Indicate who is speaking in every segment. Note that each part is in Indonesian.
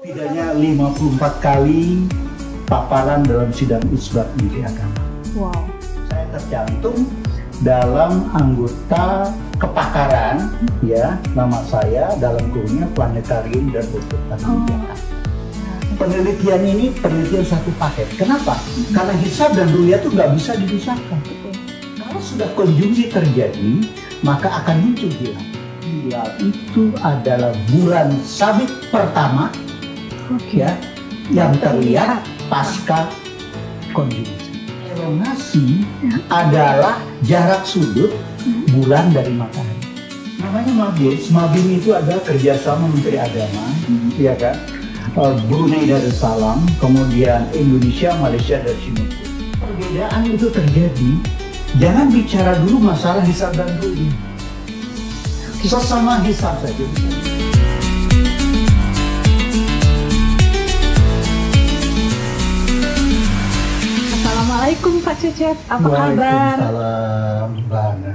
Speaker 1: Setidaknya 54 kali paparan dalam sidang isbat menteri agama.
Speaker 2: Wow.
Speaker 1: Saya tercantum dalam anggota kepakaran, ya, nama saya dalam kurungnya planetarium dan kebijakan. Penelitian ini penelitian satu paket. Kenapa? Karena hisab dan ru'yah itu nggak bisa dipisahkan. Kalau sudah konjungsi terjadi, maka akan muncul hilal. Hilal itu adalah bulan sabit pertama, ya, yang terlihat pasca konjungsi. Elongasi adalah jarak sudut bulan dari matahari. Namanya Mabim. Mabim itu adalah kerjasama Menteri Agama, ya kan? Brunei Darussalam, kemudian Indonesia, Malaysia, dan Singapura. Perbedaan itu terjadi. Jangan bicara dulu masalah hisab dan ru'yah. Sesama hisab saja.
Speaker 2: Assalamualaikum Pak Cecep, apa kabar?
Speaker 1: Waalaikumsalam, Mbak Ana.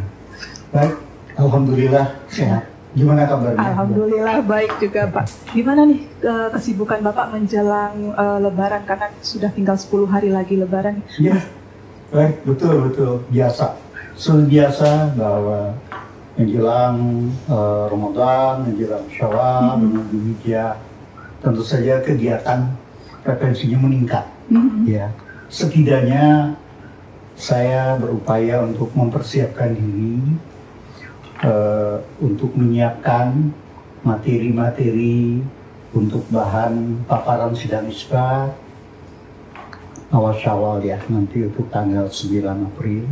Speaker 1: Baik, alhamdulillah sehat. Gimana kabarnya?
Speaker 2: Alhamdulillah baik juga Pak. Gimana nih kesibukan Bapak menjelang Lebaran, karena sudah tinggal 10 hari lagi Lebaran?
Speaker 1: Ya, baik, betul biasa. Seperti biasa bahwa menjelang Ramadan, menjelang Syawal, menjelang Dzulhijjah, tentu saja kegiatan frekuensinya meningkat. Ya, setidaknya saya berupaya untuk mempersiapkan diri untuk menyiapkan materi-materi untuk bahan paparan sidang isbat awal Syawal, ya, nanti untuk tanggal 9 April.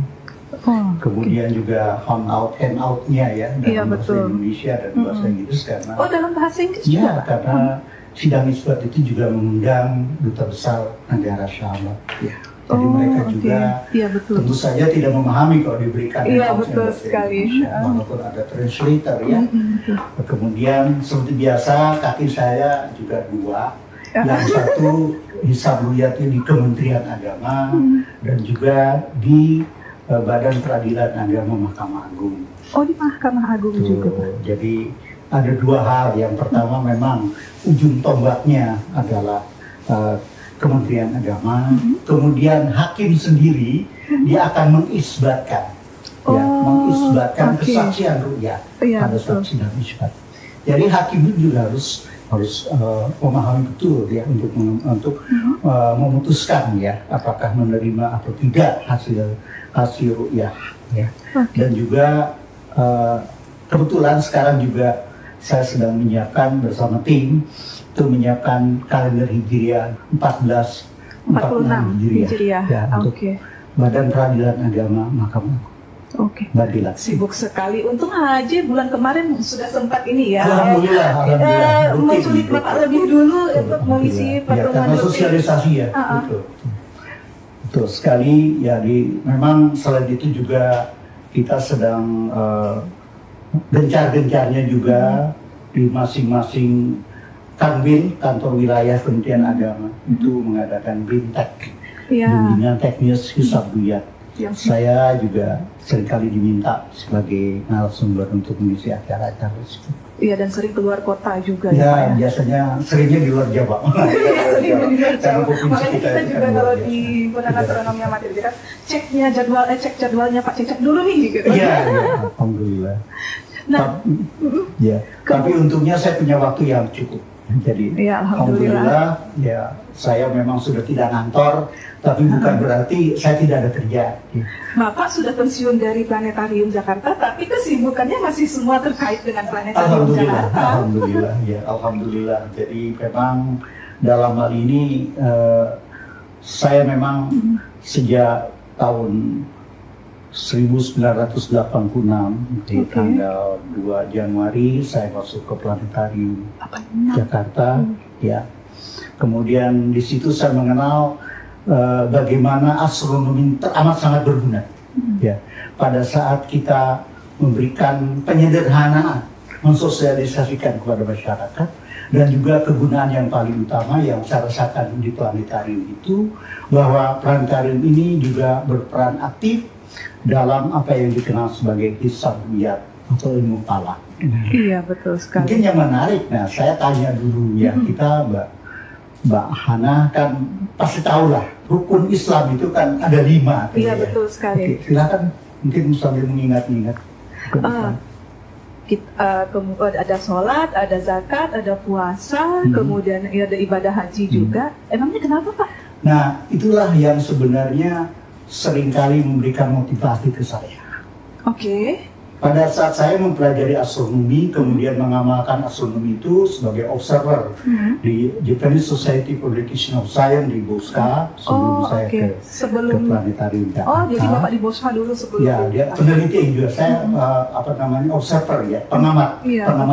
Speaker 1: Kemudian juga handout-nya ya dalam bahasa Indonesia dan bahasa Inggris, karena
Speaker 2: dalam bahasa Inggris
Speaker 1: ya,
Speaker 2: juga,
Speaker 1: karena sidang isbat itu juga mengundang duta besar negara sahabat, ya. Jadi mereka juga tentu saja tidak memahami kalau diberikan
Speaker 2: betul sekali,
Speaker 1: walaupun ada translator, ya. Kemudian seperti biasa kaki saya juga dua, yang satu hisab ru'yah di Kementerian Agama dan juga di Badan Peradilan Agama Mahkamah Agung.
Speaker 2: Oh, di Mahkamah Agung juga, Pak.
Speaker 1: Jadi ada dua hal. Yang pertama memang ujung tombaknya adalah Kementerian Agama, kemudian hakim sendiri dia akan mengisbatkan, mengisbatkan kesaksian ru'yah pada saat sidang isbat. Jadi hakim itu juga harus memahami betul, ya, untuk memutuskan, ya, apakah menerima atau tidak hasil ru'yah, ya. Dan juga kebetulan sekarang juga saya sedang menyiapkan bersama tim itu menyiapkan kalender Hijriah 1446 Hijriah, ya, untuk Badan Peradilan Agama Mahkamah Agung.
Speaker 2: Sibuk sekali. Untung aja bulan kemarin sudah sempat ini, ya.
Speaker 1: Alhamdulillah.
Speaker 2: Menculik Bapak lebih dulu untuk mengisi pertemuan
Speaker 1: karena sosialisasi, ya. Betul sekali, ya. Memang selain itu juga kita sedang gencar-gencarnya juga di masing-masing Kanwil, kantor wilayah Kementerian Agama, itu mengadakan BIMTEK, bimbingan teknis hisab ru'yah. Saya juga seringkali diminta sebagai narasumber untuk mengisi acara-acara tersebut.
Speaker 2: Iya, dan sering keluar kota juga.
Speaker 1: Ya, biasanya seringnya di luar Jawa.
Speaker 2: Makanya kita juga kalau di Badan Astronomi Amatir kita cek jadwalnya Pak Cecep dulu nih, gitu.
Speaker 1: Iya, alhamdulillah. Tapi untungnya saya punya waktu yang cukup. Jadi alhamdulillah, ya, saya memang sudah tidak ngantor, tapi bukan berarti saya tidak ada kerja.
Speaker 2: Bapak sudah pensiun dari Planetarium Jakarta, tapi kesibukannya masih semua terkait dengan Planetarium Jakarta.
Speaker 1: Alhamdulillah, ya, alhamdulillah. Jadi memang dalam hal ini saya memang sejak tahun 1986 di tanggal 2 Januari saya masuk ke Planetarium Jakarta, ya. Kemudian di situ saya mengenal bagaimana astronomi teramat sangat berguna, ya. Pada saat kita memberikan penyederhanaan, mensosialisasikan kepada masyarakat, dan juga kegunaan yang paling utama yang saya rasakan di Planetarium itu bahwa Planetarium ini juga berperan aktif dalam apa yang dikenal sebagai hisab ru'yah atau ilmu falak.
Speaker 2: Iya, betul sekali.
Speaker 1: Mungkin yang menarik, nah saya tanya dulu, ya, kita Mbak Hana kan pasti tahu lah, rukun Islam itu kan ada 5.
Speaker 2: Iya, betul sekali.
Speaker 1: Oke, silakan mungkin sambil mengingat-ingat.
Speaker 2: Ada sholat, ada zakat, ada puasa, kemudian ada ibadah haji juga. Emangnya kenapa, Pak?
Speaker 1: Nah, itulah yang sebenarnya seringkali memberikan motivasi ke saya.
Speaker 2: Oke.
Speaker 1: Pada saat saya mempelajari astronomi, kemudian mengamalkan astronomi itu sebagai observer di Japanese Society for Education of Science di Bosca sebelum saya ke planetarium Jakarta.
Speaker 2: Oh, jadi Bapak di Bosca dulu sebelum?
Speaker 1: Ya, dia peneliti juga. Saya observer ya, pengamat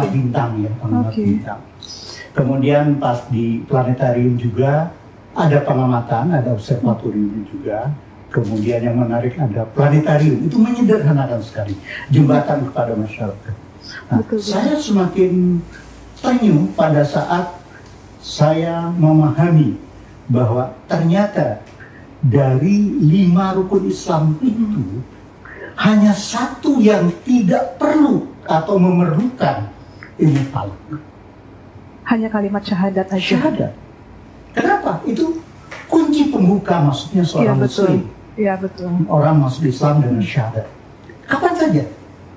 Speaker 1: bintang ya, pengamat bintang. Kemudian pas di planetarium juga ada pengamatan, ada observatorium juga. Kemudian yang menarik ada planetarium, itu menyederhanakan sekali, jembatan kepada masyarakat. Nah, saya semakin ternyuh pada saat saya memahami bahwa ternyata dari 5 rukun Islam itu hanya 1 yang tidak perlu atau memerlukan ilmu falak.
Speaker 2: Hanya kalimat syahadat aja.
Speaker 1: Syahadat. Kenapa? Itu kunci pembuka, maksudnya seorang muslim.
Speaker 2: Iya, betul.
Speaker 1: Orang masuk Islam dengan syahadat. Kapan saja.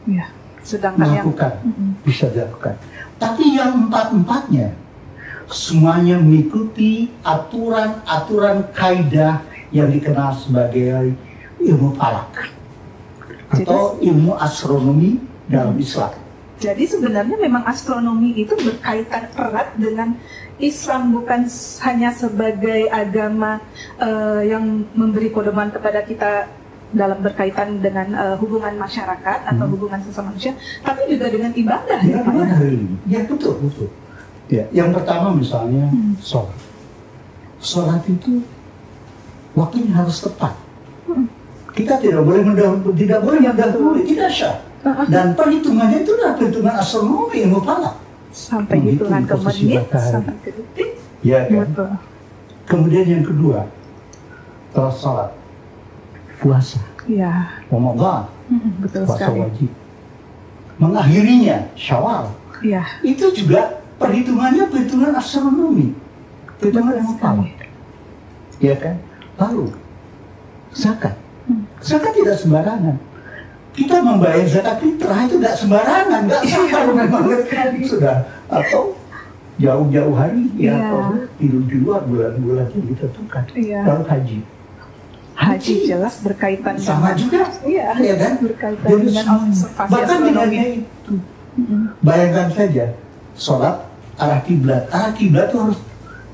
Speaker 2: Iya. Sedangkan
Speaker 1: melakukan, bisa dilakukan. Tapi yang 4-4-nya semuanya mengikuti aturan-aturan kaidah yang dikenal sebagai ilmu falak atau ilmu astronomi dalam Islam.
Speaker 2: Jadi sebenarnya memang astronomi itu berkaitan erat dengan Islam, bukan hanya sebagai agama yang memberi pedoman kepada kita dalam berkaitan dengan hubungan masyarakat atau hubungan sesama manusia, tapi juga dengan ibadah.
Speaker 1: Ya, ya betul. Ya, yang pertama misalnya sholat. Sholat itu waktunya harus tepat. Kita tidak boleh mendahului, tidak syah. Dan perhitungannya itu adalah perhitungan astronomi, ilmu falak.
Speaker 2: Sampai hitungan ke menit, sampai ke detik.
Speaker 1: Ya kan? Betul. Kemudian yang kedua, setelah sholat, puasa.
Speaker 2: Ya.
Speaker 1: Ramadan,
Speaker 2: betul
Speaker 1: puasa
Speaker 2: sekali.
Speaker 1: wajib. Mengakhirinya, Syawal.
Speaker 2: Ya.
Speaker 1: Itu juga perhitungannya perhitungan astronomi. Perhitungan ilmu falak. Ya kan? Lalu, zakat. Zakat tidak sembarangan. Kita membayar zakat fitrah itu nggak sembarangan, nggak sah memang sudah atau jauh-jauh hari ya, atau di luar bulan-bulan yang ditentukan. Lalu haji
Speaker 2: jelas berkaitan
Speaker 1: sama juga, ya kan?
Speaker 2: Berkaitan
Speaker 1: jadi
Speaker 2: dengan observasi
Speaker 1: bahkan dengannya itu. Bayangkan saja, sholat arah kiblat itu harus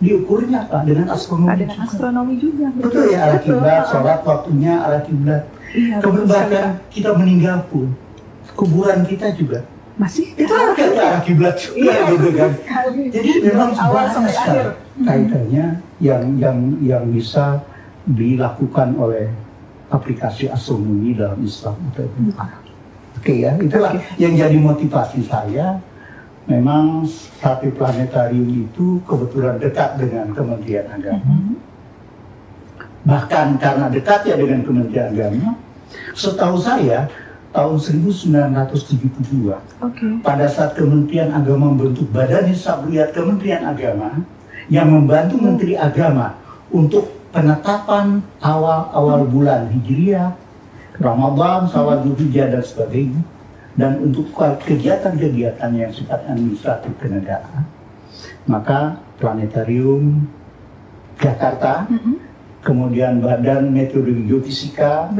Speaker 1: diukurnya apa? Dengan astronomi.
Speaker 2: Dengan astronomi juga.
Speaker 1: Betul ya, arah kiblat, sholat waktunya arah kiblat.
Speaker 2: Iya,
Speaker 1: kemudian kita meninggal pun kuburan kita juga
Speaker 2: masih
Speaker 1: itu ke arah kiblat juga, gitu kan. Jadi memang banyak sekali kaitannya yang bisa dilakukan oleh aplikasi astronomi dalam Islam atau Oke ya, itulah yang jadi motivasi saya. Memang satu planetarium itu kebetulan dekat dengan Kementerian Agama. Bahkan karena dekatnya dengan Kementerian Agama, setahu saya tahun 1972, pada saat Kementerian Agama membentuk Badan Hisabriyat Kementerian Agama yang membantu Menteri Agama untuk penetapan awal bulan Hijriah, Ramadan, Syawal, Dzulhijjah dan sebagainya, dan untuk kegiatan-kegiatan yang sifat administratif kenegaraan, maka Planetarium Jakarta, kemudian Badan Meteorologi Geofisika,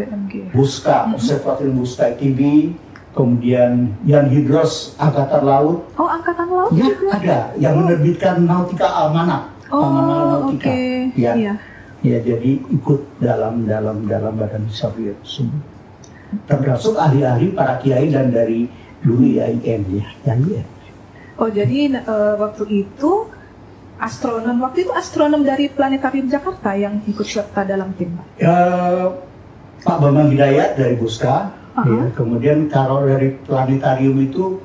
Speaker 1: Bosca, Observatorium Bosca ITB, kemudian Yan Hidros Angkatan Laut.
Speaker 2: Oh, Angkatan Laut
Speaker 1: ya,
Speaker 2: juga?
Speaker 1: Ada, yang menerbitkan Nautika Almanak. Nautika. Ya, jadi ikut dalam Badan Hisabriyat tersebut. Termasuk ahli-ahli para kiai dan dari dulu IAIN ya.
Speaker 2: Oh, jadi waktu itu astronom dari Planetarium Jakarta yang ikut serta dalam tim, Pak?
Speaker 1: Pak Bambang Hidayat dari Bosca, ya, kemudian kalau dari Planetarium itu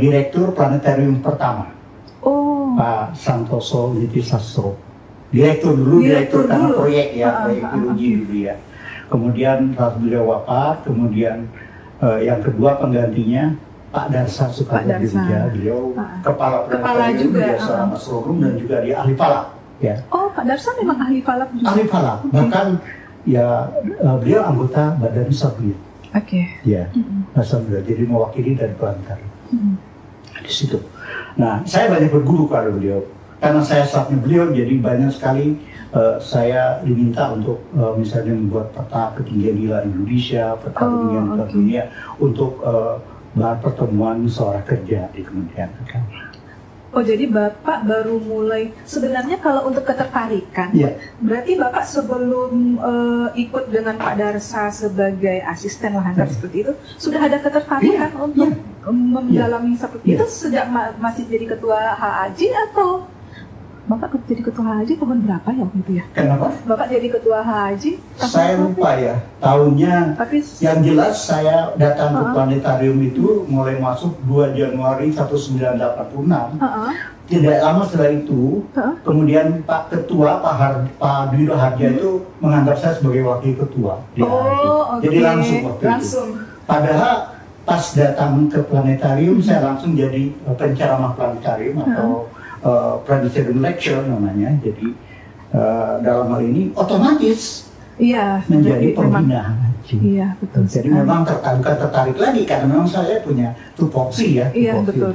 Speaker 1: Direktur Planetarium pertama, Pak Santoso Nitisastro. Direktur karena proyek ya, proyek biologi dulu ya. Kemudian pas beliau wafat, kemudian yang kedua penggantinya Pak Darsa Sukarno Dirja, beliau kepala planetarium, dia seorang astronom dan juga dia ahli falak. ya.
Speaker 2: Oh, Pak Darsa memang ahli falak juga?
Speaker 1: Ahli falak, bahkan ya beliau anggota Badan Sabuyat. Ya, Sabuyat, jadi mewakili dari Planetarium. Di situ. Nah, saya banyak berguru pada beliau. Karena saya staffnya beliau, jadi banyak sekali saya diminta untuk misalnya membuat peta ketinggian hilal Indonesia, peta ketinggian hilal dunia untuk bahan pertemuan musyawarah kerja di Kementerian Agama.
Speaker 2: Oh, jadi Bapak baru mulai, sebenarnya kalau untuk ketertarikan, berarti Bapak sebelum ikut dengan Pak Darsa sebagai asisten lahan seperti itu, sudah ada ketertarikan untuk mendalami seperti itu sejak masih jadi ketua HAJ, atau Bapak jadi ketua HAJ tahun berapa ya waktu itu ya?
Speaker 1: Kenapa?
Speaker 2: Bapak jadi ketua HAJ?
Speaker 1: Saya lupa ya, tahunnya. Tapi yang jelas saya datang ke Planetarium itu mulai masuk 2 Januari 1986. Tidak lama setelah itu, kemudian Pak Ketua, Pak Dwiro Harja itu menganggap saya sebagai wakil ketua. Jadi langsung waktu itu. Padahal pas datang ke Planetarium, saya langsung jadi penceramah Planetarium atau Planetarium Lecture namanya. Jadi dalam hal ini otomatis menjadi pembina.
Speaker 2: Iya, betul.
Speaker 1: Jadi memang bukan tertarik lagi, karena memang saya punya tupoksi ya.
Speaker 2: Iya, betul.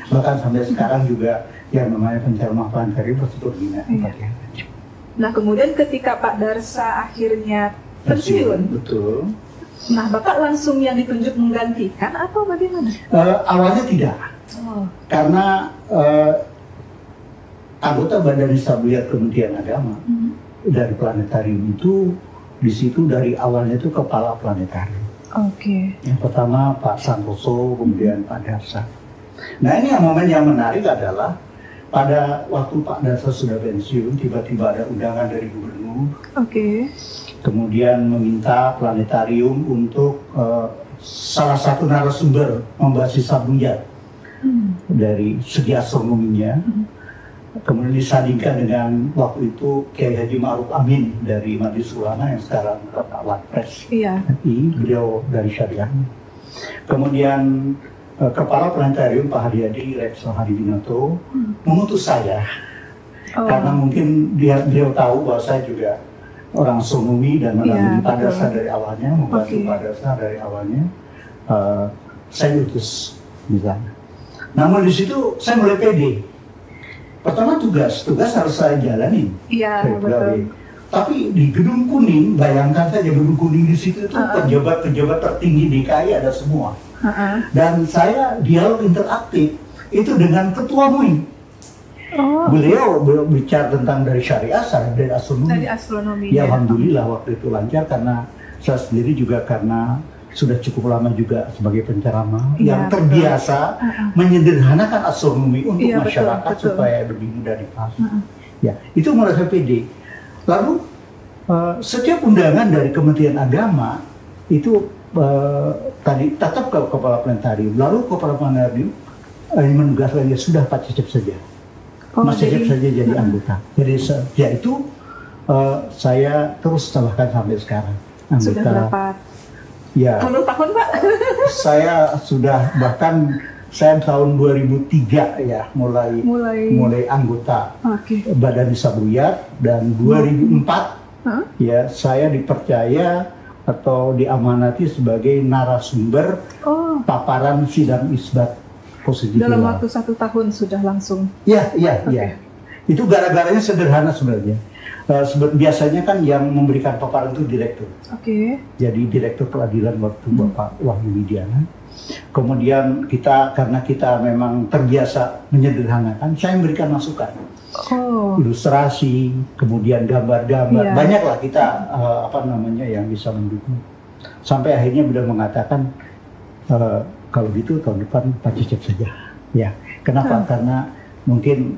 Speaker 1: Bahkan sampai sekarang juga yang namanya penceramah Planetarium pasti pembina.
Speaker 2: Nah, kemudian ketika Pak Darsa akhirnya pensiun,
Speaker 1: betul.
Speaker 2: Nah, Bapak langsung yang ditunjuk menggantikan atau bagaimana?
Speaker 1: Awalnya tidak, karena anggota Badan Sabuyat Kementerian Agama dari Planetarium itu, di situ dari awalnya itu kepala Planetarium. Yang pertama Pak Santoso, kemudian Pak Darsa. Nah, ini yang momen yang menarik adalah pada waktu Pak Darsa sudah pensiun, tiba-tiba ada undangan dari gubernur. Kemudian meminta Planetarium untuk salah satu narasumber membahas Sabuyat dari segi astronominya. Kemudian disandingkan dengan waktu itu Kiai Haji Ma'ruf Amin dari Majelis Ulama yang sekarang Wapres. Beliau dari Syariah. Kemudian Kepala Planetarium Pak Haryadi Rekso Hadibinoto mengutus saya karena mungkin beliau tahu bahwa saya juga orang astronomi dan mengambil Pak Darsa dari awalnya, membantu Pak Darsa dari awalnya. Saya utus misalnya. Namun di situ saya mulai pede. Pertama tugas harus saya jalanin.
Speaker 2: Betul.
Speaker 1: Tapi di Gedung Kuning, bayangkan saja Gedung Kuning di situ itu pejabat-pejabat tertinggi DKI ada semua. Dan saya dialog interaktif itu dengan Ketua MUI. Beliau bicara tentang dari syariah, dari astronomi. Ya, alhamdulillah waktu itu lancar, karena saya sendiri juga karena sudah cukup lama juga sebagai penceramah yang terbiasa menyederhanakan astronomi untuk masyarakat supaya lebih mudah dipahami. Ya, itu mulai saya pede. Lalu setiap undangan dari Kementerian Agama itu tadi tetap ke Kepala Planetarium. Lalu Kepala Planetarium menugaskan, ya sudah Pak Cecep saja. Mas Cecep saja jadi anggota. Jadi sejak itu saya terus bahkan sampai sekarang anggota.
Speaker 2: Sudah berapa?
Speaker 1: Ya,
Speaker 2: 10 tahun Pak?
Speaker 1: Saya sudah, bahkan saya tahun 2003 ya mulai anggota Badan Sabuyat, dan 2004 ya saya dipercaya atau diamanati sebagai narasumber paparan sidang isbat positif.
Speaker 2: Dalam waktu 1 tahun sudah langsung?
Speaker 1: Ya. Itu gara-garanya sederhana sebenarnya. Biasanya kan yang memberikan paparan itu direktur. Jadi direktur peradilan waktu Bapak Wahyu Widiana. Kemudian karena kita memang terbiasa menyederhanakan, saya memberikan masukan. Ilustrasi, kemudian gambar-gambar, banyaklah kita yang bisa mendukung. Sampai akhirnya beliau mengatakan, kalau gitu tahun depan Pak Cecep saja. Ya, kenapa?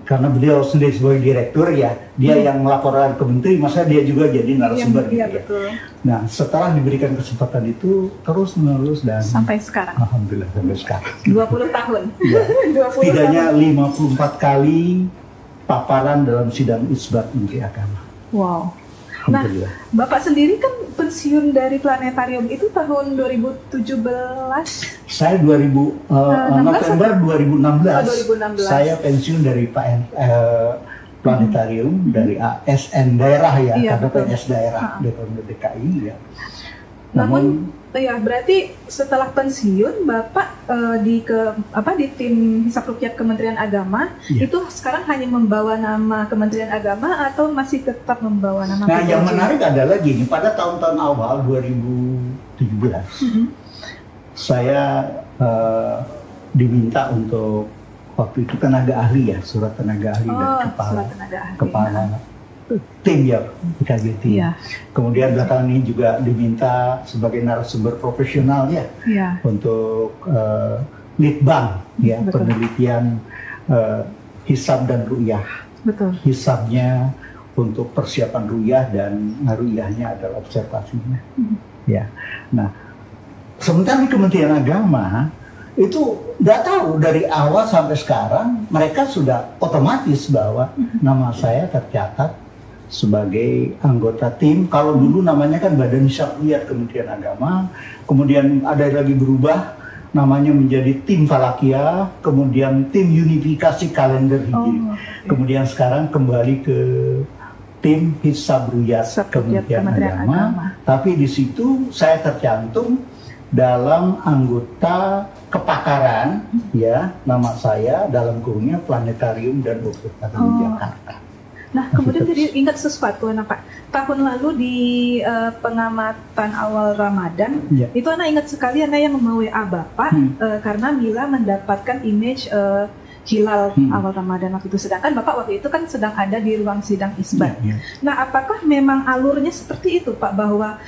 Speaker 1: Karena beliau sendiri sebagai direktur ya, dia yang melaporkan ke menteri, masa dia juga jadi narasumber
Speaker 2: betul.
Speaker 1: Nah, setelah diberikan kesempatan itu terus menerus dan
Speaker 2: sampai sekarang.
Speaker 1: Alhamdulillah sampai sekarang.
Speaker 2: 20 tahun.
Speaker 1: Ya. Setidaknya 54 kali paparan dalam sidang isbat Menteri Agama.
Speaker 2: Wow. Nah, Bapak sendiri kan pensiun dari Planetarium itu tahun 2017.
Speaker 1: Saya November 2016. Saya pensiun dari planetarium dari ASN daerah ya,
Speaker 2: Iya,
Speaker 1: karena
Speaker 2: betul.
Speaker 1: PNS daerah DKI ya.
Speaker 2: Namun ya berarti setelah pensiun Bapak di tim Hisab Ruqyat Kementerian Agama itu sekarang hanya membawa nama Kementerian Agama atau masih tetap membawa nama
Speaker 1: Nah, yang
Speaker 2: POJ?
Speaker 1: menarik adalah gini, pada tahun-tahun awal 2017 saya diminta untuk waktu itu tenaga ahli ya, surat tenaga ahli dari
Speaker 2: surat tenaga ahli.
Speaker 1: kepala tim ya, KJT.
Speaker 2: Iya.
Speaker 1: Kemudian belakangan ini juga diminta sebagai narasumber profesional ya, untuk litbang ya,
Speaker 2: Betul.
Speaker 1: penelitian hisab dan ru'yah.
Speaker 2: Betul.
Speaker 1: Hisabnya untuk persiapan ru'yah dan ru'yahnya adalah observasinya. Ya. Nah, sementara di Kementerian Agama itu nggak tahu dari awal sampai sekarang mereka sudah otomatis bahwa nama saya tercatat sebagai anggota tim. Kalau dulu namanya kan Badan Hisab Ruqyat Kementerian Agama, kemudian ada lagi berubah namanya menjadi tim Falakiyah, kemudian tim unifikasi kalender Hijri, kemudian sekarang kembali ke tim Hisab Ruqyat Kementerian Agama. Tapi di situ saya tercantum dalam anggota kepakaran ya, nama saya dalam kurungnya Planetarium dan Observatorium Jakarta.
Speaker 2: Nah, kemudian jadi ingat sesuatu anak Pak. Tahun lalu di pengamatan awal Ramadan, itu anak ingat sekali anak yang membawa WA Bapak karena Mila mendapatkan image hilal awal Ramadan waktu itu. Sedangkan Bapak waktu itu kan sedang ada di ruang sidang isbat. Nah, apakah memang alurnya seperti itu Pak, bahwa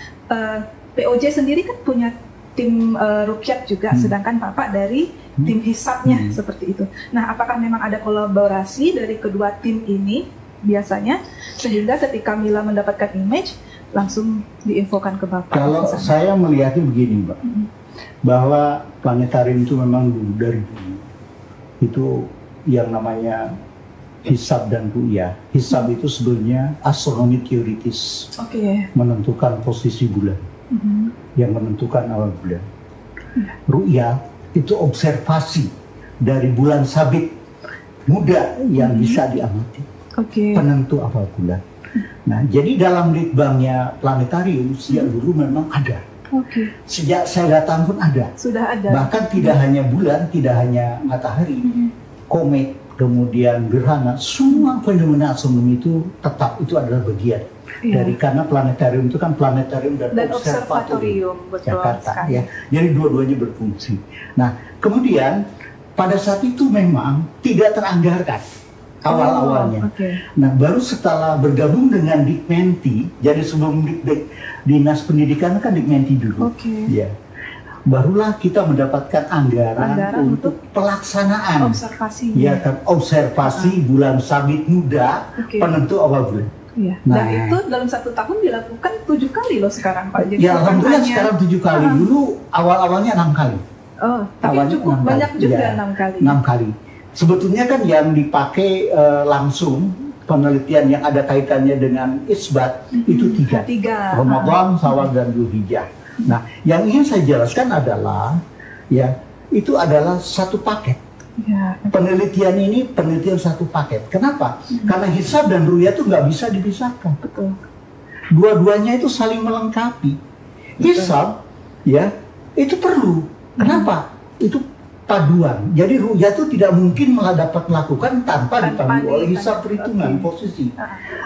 Speaker 2: POJ sendiri kan punya tim ruqyat juga, sedangkan Bapak dari tim hisabnya seperti itu. Nah, apakah memang ada kolaborasi dari kedua tim ini biasanya sehingga ketika Mila mendapatkan image langsung diinfokan ke Bapak?
Speaker 1: Kalau saya melihatnya begini, Mbak, bahwa planetarium itu memang dulu dari dulu itu yang namanya hisab dan ru'yah. Hisab itu sebenarnya astronomi teoritis, menentukan posisi bulan, yang menentukan awal bulan. Ru'yah itu observasi dari bulan sabit muda yang bisa diamati, penentu awal bulan. Nah, jadi dalam litbangnya planetarium sejak dulu memang ada. Sejak saya datang pun ada.
Speaker 2: Sudah ada.
Speaker 1: Bahkan tidak hanya bulan, tidak hanya matahari, komet, kemudian gerhana, semua fenomena astronomi itu tetap itu adalah bagian dari, karena planetarium itu kan planetarium dan observatorium Jakarta ya. Jadi dua-duanya berfungsi. Nah, kemudian pada saat itu memang tidak teranggarkan awal-awalnya. Nah, baru setelah bergabung dengan Dikmenti, jadi sebelum Dinas Pendidikan kan Dikmenti dulu, ya, barulah kita mendapatkan anggaran untuk pelaksanaan ya kan, observasi bulan sabit muda, penentu awal bulan.
Speaker 2: Nah, dan itu dalam 1 tahun dilakukan 7 kali loh sekarang Pak. Jadi
Speaker 1: ya alhamdulillah sekarang 7 kali. Dulu awal-awalnya 6 kali.
Speaker 2: Tapi awalnya cukup banyak juga ya, 6 kali. 6 kali.
Speaker 1: Sebetulnya kan yang dipakai langsung penelitian yang ada kaitannya dengan isbat itu 3. Ramadan, Syawal, dan Dzulhijjah. Nah, yang ingin saya jelaskan adalah ya itu adalah satu paket. Penelitian ini penelitian satu paket. Kenapa? Karena hisab dan ru'yah itu nggak bisa dipisahkan. Dua-duanya itu saling melengkapi. Hisab ya itu perlu. Kenapa? Itu paduan. Jadi ru'yah itu tidak mungkin dapat melakukan tanpa dipandu oleh hisab perhitungan posisi.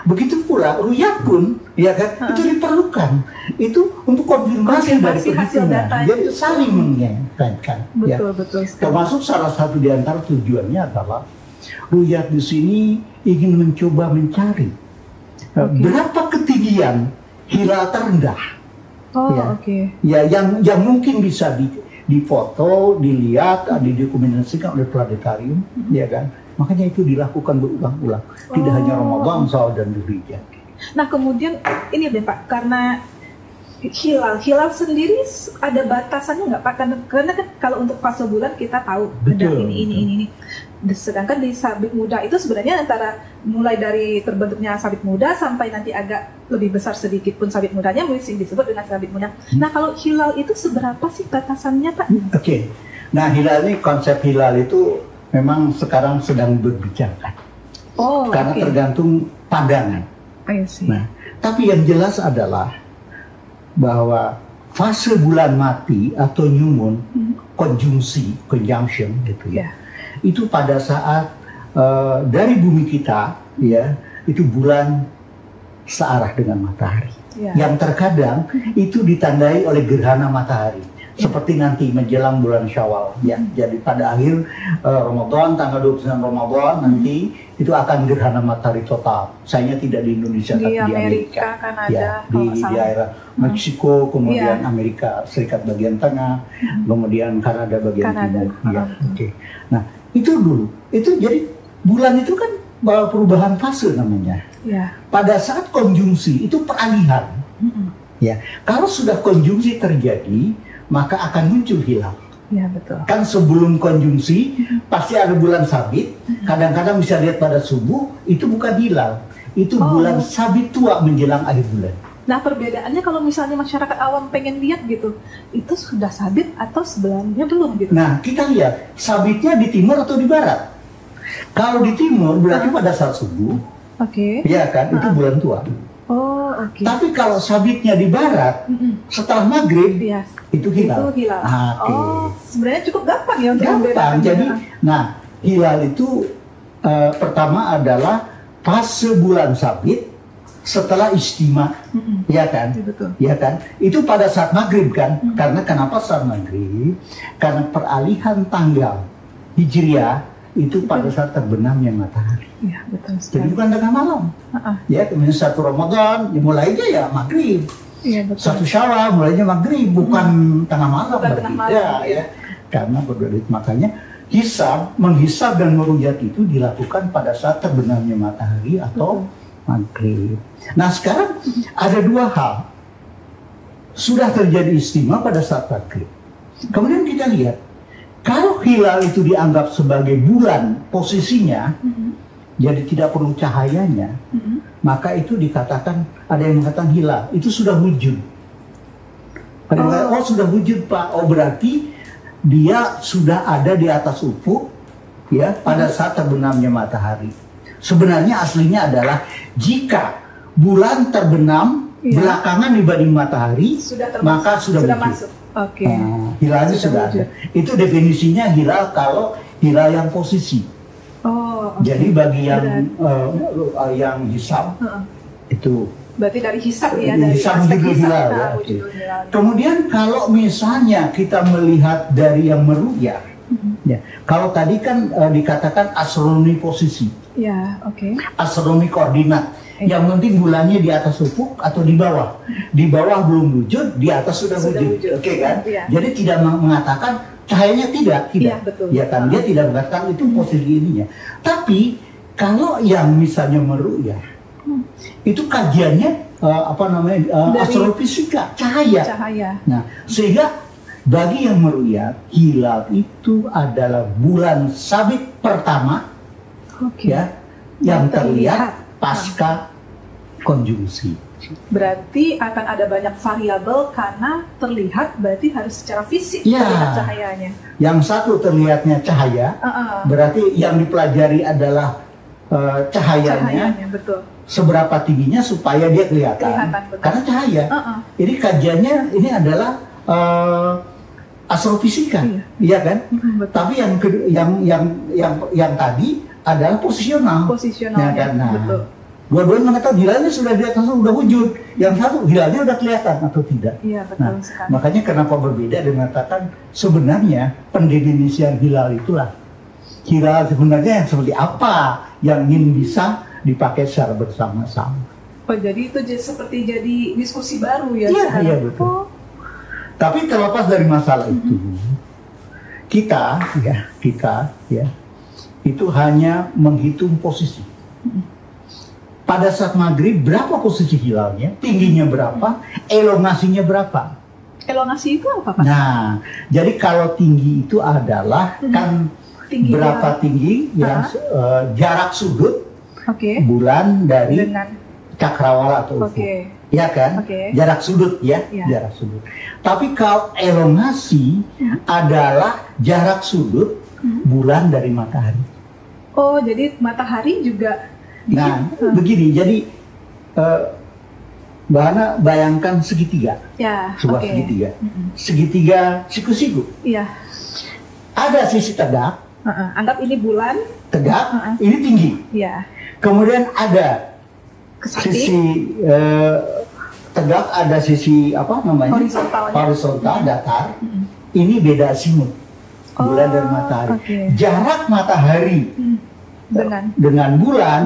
Speaker 1: Begitu pula ru'yah pun ya kan itu diperlukan. Itu untuk konfirmasi dari perhitungan. Jadi saling mengaitkan.
Speaker 2: Betul.
Speaker 1: Termasuk salah satu di antara tujuannya adalah ru'yah di sini ingin mencoba mencari berapa ketinggian hilal terendah. Ya, yang mungkin bisa difoto, dilihat, didokumentasikan oleh planetarium, ya kan? Makanya itu dilakukan berulang-ulang, tidak hanya Ramadan, Syawal, dan Dzulhijjah.
Speaker 2: Nah, kemudian ini deh Pak, karena hilal sendiri ada batasannya nggak Pak? Karena kan kalau untuk fase bulan kita tahu ada ini. Sedangkan di sabit muda itu sebenarnya antara mulai dari terbentuknya sabit muda sampai nanti agak lebih besar sedikit pun sabit mudanya mesti disebut dengan sabit muda. Nah, kalau hilal itu seberapa sih batasannya Pak?
Speaker 1: Nah, hilal ini, konsep hilal itu memang sekarang sedang berbicara.
Speaker 2: Oh,
Speaker 1: karena tergantung pandangan. Nah, tapi yang jelas adalah bahwa fase bulan mati atau new moon, conjunction gitu ya, itu pada saat dari bumi kita ya, itu bulan searah dengan matahari. Yang terkadang itu ditandai oleh gerhana matahari. Seperti nanti menjelang bulan Syawal ya. Jadi pada akhir Ramadan, tanggal 29 Ramadan nanti itu akan gerhana matahari total. Sayangnya tidak di Indonesia tapi di Amerika.
Speaker 2: Kanada,
Speaker 1: ya, di daerah Meksiko, kemudian Amerika Serikat bagian tengah, kemudian Kanada bagian timur. Ya, Nah, itu dulu. Itu jadi bulan itu kan perubahan fase namanya. Pada saat konjungsi itu peralihan. Ya, kalau sudah konjungsi terjadi, maka akan muncul hilal.
Speaker 2: Ya, betul.
Speaker 1: Kan sebelum konjungsi pasti ada bulan sabit. Kadang-kadang bisa lihat pada subuh, itu bukan hilal, itu bulan sabit tua menjelang akhir bulan.
Speaker 2: Nah, perbedaannya kalau misalnya masyarakat awam pengen lihat gitu, itu sudah sabit atau sebelumnya belum gitu?
Speaker 1: Nah, kita lihat sabitnya di timur atau di barat. Kalau di timur berarti pada saat subuh, ya kan, itu bulan tua. Tapi kalau sabitnya di barat, setelah maghrib, itu hilal.
Speaker 2: Sebenarnya cukup gampang ya untuk
Speaker 1: membedakan. Jadi, nah, hilal itu pertama adalah fase bulan sabit setelah istima, ya kan? Ya kan? Itu pada saat maghrib kan? Karena kenapa saat maghrib? Karena peralihan tanggal Hijriah itu pada saat terbenamnya matahari.
Speaker 2: Iya, betul sekali.
Speaker 1: Jadi bukan tengah malam. Ya, kemudian 1 Ramadan, mulainya ya maghrib.
Speaker 2: Iya, betul.
Speaker 1: 1 Syawal, mulainya maghrib, bukan tengah malam.
Speaker 2: Bukan tengah malam.
Speaker 1: Ya. Karena berbeda. Makanya menghisab dan meruyat itu dilakukan pada saat terbenamnya matahari atau maghrib. Nah, sekarang ada 2 hal. Sudah terjadi istima pada saat maghrib. Kemudian kita lihat, kalau hilal itu dianggap sebagai bulan posisinya, jadi tidak perlu cahayanya, maka itu dikatakan, ada yang mengatakan hilal, itu sudah wujud. Ada yang mengatakan, sudah wujud Pak, berarti dia sudah ada di atas ufuk, ya, pada saat terbenamnya matahari. Sebenarnya aslinya adalah jika bulan terbenam belakangan dibanding matahari, maka sudah wujud.
Speaker 2: Masuk.
Speaker 1: Hilalnya sudah ada. Itu definisinya hilal kalau hilal yang posisi. Jadi bagi yang hisab itu.
Speaker 2: Berarti dari hisab ya, dari
Speaker 1: hisab juga hilal. Ya. Kemudian kalau misalnya kita melihat dari yang meruyah, ya. Kalau tadi kan dikatakan astronomi posisi.
Speaker 2: Ya,
Speaker 1: astronomi koordinat. Yang penting bulannya di atas ufuk atau di bawah. Di bawah belum wujud, di atas sudah wujud. Kan? Jadi tidak mengatakan cahayanya tidak.
Speaker 2: Ya, betul.
Speaker 1: Ya kan, dia tidak mengatakan itu posisi ininya. Tapi kalau yang misalnya meruyah, itu kajiannya astrofisika, cahaya. Nah, sehingga bagi yang meruyah, hilal itu adalah bulan sabit pertama, ya, yang terlihat pasca konjungsi.
Speaker 2: Berarti akan ada banyak variabel karena terlihat berarti harus secara fisik terlihat cahayanya. Yang
Speaker 1: satu terlihatnya cahaya, berarti yang dipelajari adalah cahayanya,
Speaker 2: betul.
Speaker 1: Seberapa tingginya supaya dia kelihatan karena cahaya. Jadi kajiannya ini adalah astrofisika, iya kan? Tapi yang tadi adalah posisional.
Speaker 2: Ya,
Speaker 1: kan?
Speaker 2: Betul.
Speaker 1: Dua-duanya mengatakan hilalnya sudah di atas, sudah wujud. Yang satu hilalnya sudah kelihatan atau tidak.
Speaker 2: Iya, betul sekali.
Speaker 1: Makanya kenapa berbeda dan mengatakan sebenarnya pendefinisian hilal itulah. Hilal sebenarnya yang seperti apa yang ingin bisa dipakai secara bersama-sama.
Speaker 2: Jadi itu seperti jadi diskusi baru ya?
Speaker 1: Iya, betul. Tapi terlepas dari masalah itu, kita itu hanya menghitung posisi. Pada saat maghrib berapa posisi hilalnya, tingginya berapa, elongasinya berapa.
Speaker 2: Elongasi itu apa Pak?
Speaker 1: Nah, jadi kalau tinggi itu adalah kan tinggi berapa tinggi yang jarak sudut bulan dari cakrawala atau ufuk. Ya kan? Jarak sudut jarak sudut. Tapi kalau elongasi adalah jarak sudut bulan dari matahari.
Speaker 2: Oh, jadi matahari juga.
Speaker 1: Nah, begini, jadi Mbak Hana bayangkan segitiga,
Speaker 2: Ya,
Speaker 1: sebuah
Speaker 2: oke.
Speaker 1: segitiga, segitiga siku-siku.
Speaker 2: Iya.
Speaker 1: Ada sisi tegak,
Speaker 2: Anggap ini bulan.
Speaker 1: ini tinggi.
Speaker 2: Ya.
Speaker 1: Kemudian ada
Speaker 2: Ke samping.
Speaker 1: sisi tegak, ada sisi apa namanya?
Speaker 2: Horizontalnya.
Speaker 1: Horizontal, datar. Ini beda azimut, bulan dan matahari.
Speaker 2: oke.
Speaker 1: Jarak matahari dengan bulan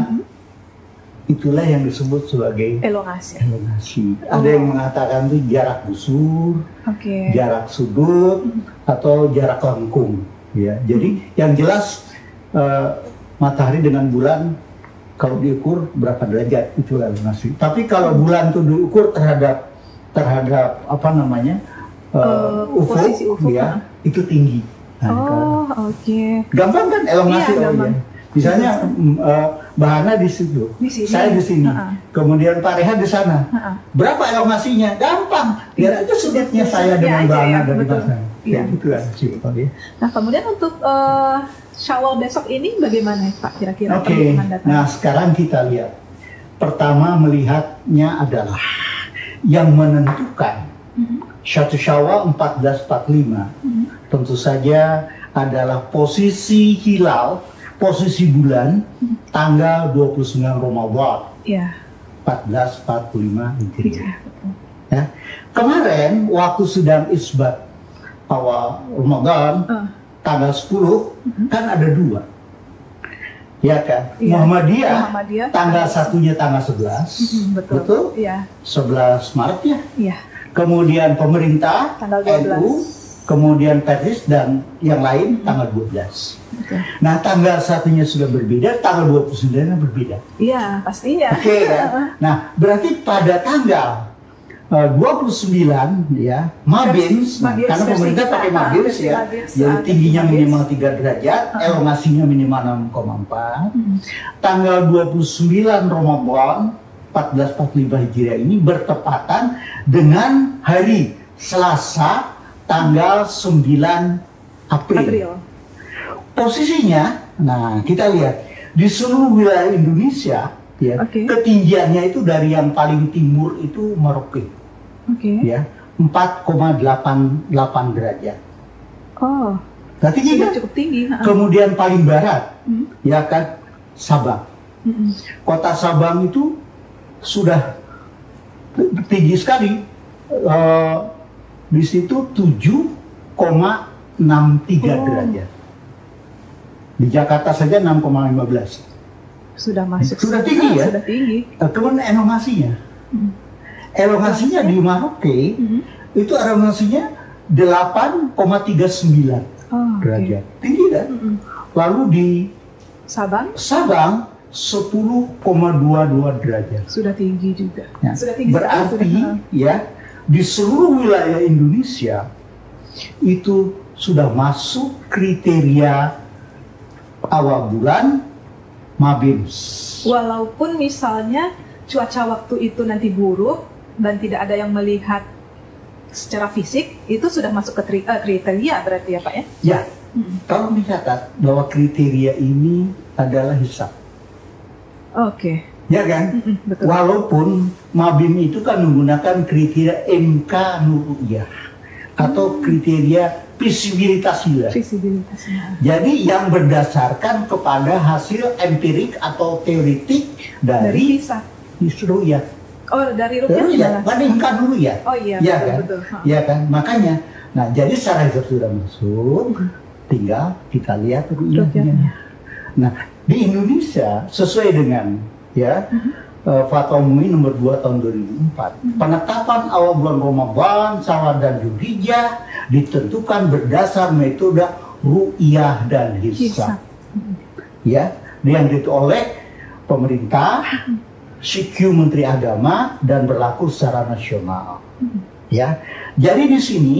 Speaker 1: itulah yang disebut sebagai
Speaker 2: Elongasi.
Speaker 1: elongasi. Ada yang mengatakan itu jarak busur,
Speaker 2: Oke.
Speaker 1: jarak sudut, atau jarak lengkung. Ya, jadi yang jelas matahari dengan bulan kalau diukur berapa derajat itu elongasi. Tapi kalau bulan itu diukur terhadap apa namanya
Speaker 2: posisi ufuk,
Speaker 1: ya itu tinggi. Nah,
Speaker 2: Oh, oke.
Speaker 1: gampang kan elongasi?
Speaker 2: Iya,
Speaker 1: Oh,
Speaker 2: gampang.
Speaker 1: iya. Misalnya Mbak Hana di situ,
Speaker 2: Di sini.
Speaker 1: saya di sini,
Speaker 2: Heeh.
Speaker 1: kemudian Pak Rehan di sana. Berapa elongasinya? Gampang. Lihat aja sudutnya saya dengan
Speaker 2: aja
Speaker 1: Mbak Hana
Speaker 2: ya,
Speaker 1: dari
Speaker 2: betul.
Speaker 1: sana.
Speaker 2: Iya.
Speaker 1: Ya, gitu kan simpel ya.
Speaker 2: Nah, kemudian untuk Syawal besok ini bagaimana Pak kira-kira
Speaker 1: Oke.
Speaker 2: perhitungan datanya?
Speaker 1: Nah, sekarang kita lihat. Pertama melihatnya adalah yang menentukan Syatu Syawal 1445 tentu saja adalah posisi hilal, posisi bulan tanggal 29 Ramadan
Speaker 2: Iya.
Speaker 1: 1445 Hijriah.
Speaker 2: Iya, betul.
Speaker 1: Ya. Kemarin waktu sedang isbat awal Ramadan tanggal 10 kan ada dua. Ya kan?
Speaker 2: Iya.
Speaker 1: Muhammadiyah tanggal satunya tanggal 11.
Speaker 2: Betul.
Speaker 1: Betul?
Speaker 2: Iya.
Speaker 1: 11 Maret ya.
Speaker 2: Iya.
Speaker 1: Kemudian pemerintah,
Speaker 2: Tanggal 12.
Speaker 1: NU, kemudian Persis dan yang lain tanggal 12.
Speaker 2: Betul.
Speaker 1: Nah, tanggal satunya sudah berbeda, tanggal 29-nya berbeda.
Speaker 2: Iya, pastinya.
Speaker 1: Oke kan? Nah, berarti pada tanggal 29 ya, Mabims,
Speaker 2: Mabims
Speaker 1: karena
Speaker 2: versi
Speaker 1: pemerintah
Speaker 2: kita,
Speaker 1: pakai Mabims
Speaker 2: versi
Speaker 1: ya,
Speaker 2: Mabims,
Speaker 1: jadi tingginya
Speaker 2: Mabims.
Speaker 1: minimal 3 derajat, elongasinya minimal 6,4. Tanggal 29 Ramadan 1445 Hijriah ini bertepatan dengan hari Selasa tanggal 9 April. Posisinya, nah kita lihat di seluruh wilayah Indonesia ya,
Speaker 2: Oke.
Speaker 1: ketinggiannya itu dari yang paling timur itu Merauke
Speaker 2: Oke.
Speaker 1: ya, 4,88 derajat.
Speaker 2: Oh,
Speaker 1: Berarti
Speaker 2: sudah
Speaker 1: kan?
Speaker 2: cukup tinggi.
Speaker 1: Kemudian paling barat ya kan Sabang.
Speaker 2: Mm-mm.
Speaker 1: Kota Sabang itu sudah tinggi sekali. Di situ 7,63 derajat. Di Jakarta saja 6,15.
Speaker 2: Sudah masuk.
Speaker 1: Sudah tinggi ya?
Speaker 2: Sudah tinggi.
Speaker 1: Kemudian elongasinya. Elongasinya di Merauke itu elongasinya 8,39
Speaker 2: Oh,
Speaker 1: derajat. Tinggi kan? Lalu di
Speaker 2: Sabang
Speaker 1: Sabang 10,22 derajat.
Speaker 2: sudah tinggi juga.
Speaker 1: Ya.
Speaker 2: Sudah tinggi.
Speaker 1: Berarti
Speaker 2: sudah.
Speaker 1: ya di seluruh wilayah Indonesia itu sudah masuk kriteria awal bulan Mabims.
Speaker 2: Walaupun misalnya cuaca waktu itu nanti buruk dan tidak ada yang melihat secara fisik, itu sudah masuk ke kriteria berarti ya Pak ya?
Speaker 1: Ya, kalau dicatat bahwa kriteria ini adalah hisab.
Speaker 2: Oke.
Speaker 1: Ya kan?
Speaker 2: Betul.
Speaker 1: Walaupun Mabim itu kan menggunakan kriteria MK Nuriyah atau kriteria visibilitas hilal.
Speaker 2: Visibilitasnya.
Speaker 1: Jadi yang berdasarkan kepada hasil empirik atau teoretik
Speaker 2: Dari
Speaker 1: dari
Speaker 2: hisab.
Speaker 1: Ruyat.
Speaker 2: Oh, dari rupiah
Speaker 1: Ya,
Speaker 2: malah.
Speaker 1: bandingkan dulu ya.
Speaker 2: Oh iya,
Speaker 1: Ya
Speaker 2: betul,
Speaker 1: kan?
Speaker 2: betul.
Speaker 1: Ya kan? Makanya, nah jadi secara hisab sudah masuk, tinggal kita lihat ruyatnya.
Speaker 2: Rupiahnya.
Speaker 1: Nah, di Indonesia sesuai dengan ya Fatwa MUI nomor 2 tahun 2004, penetapan awal bulan Ramadan, Syawal dan Dzulhijjah ditentukan berdasar metode ru'yah dan hisab. Ya, yang ditu oleh pemerintah, CQ Menteri Agama dan berlaku secara nasional. Ya. Jadi di sini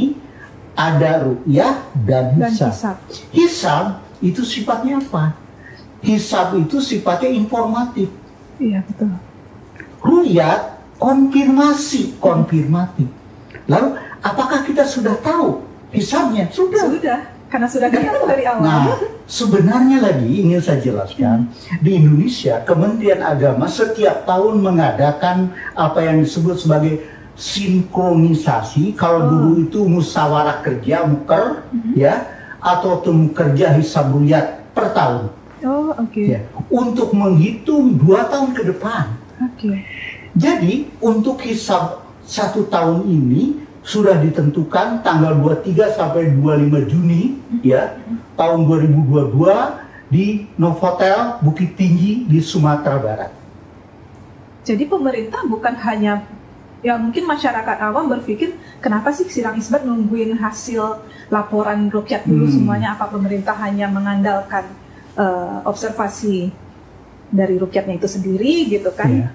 Speaker 1: ada ru'yah dan
Speaker 2: Dan
Speaker 1: hisab.
Speaker 2: hisab.
Speaker 1: Hisab itu sifatnya apa? Hisab itu sifatnya informatif.
Speaker 2: Iya, betul.
Speaker 1: Ru'yat konfirmatif. Lalu apakah kita sudah tahu hisabnya? Sudah.
Speaker 2: Sudah. Karena sudah gagal dari awal.
Speaker 1: Nah, sebenarnya lagi ingin saya jelaskan, di Indonesia Kementerian Agama setiap tahun mengadakan apa yang disebut sebagai sinkronisasi. Kalau dulu itu musyawarah kerja muker, ya, atau temu kerja hisab ruyat per tahun.
Speaker 2: Oh, oke.
Speaker 1: Ya, untuk menghitung 2 tahun ke depan.
Speaker 2: Oke.
Speaker 1: Jadi untuk hisab 1 tahun ini sudah ditentukan tanggal 23 sampai 25 Juni ya tahun 2022 di Novotel Bukit Tinggi di Sumatera Barat.
Speaker 2: Jadi pemerintah bukan hanya, ya mungkin masyarakat awam berpikir kenapa sih sidang isbat nungguin hasil laporan rukyat dulu semuanya, apa pemerintah hanya mengandalkan observasi dari rukyatnya itu sendiri gitu kan?
Speaker 1: Ya.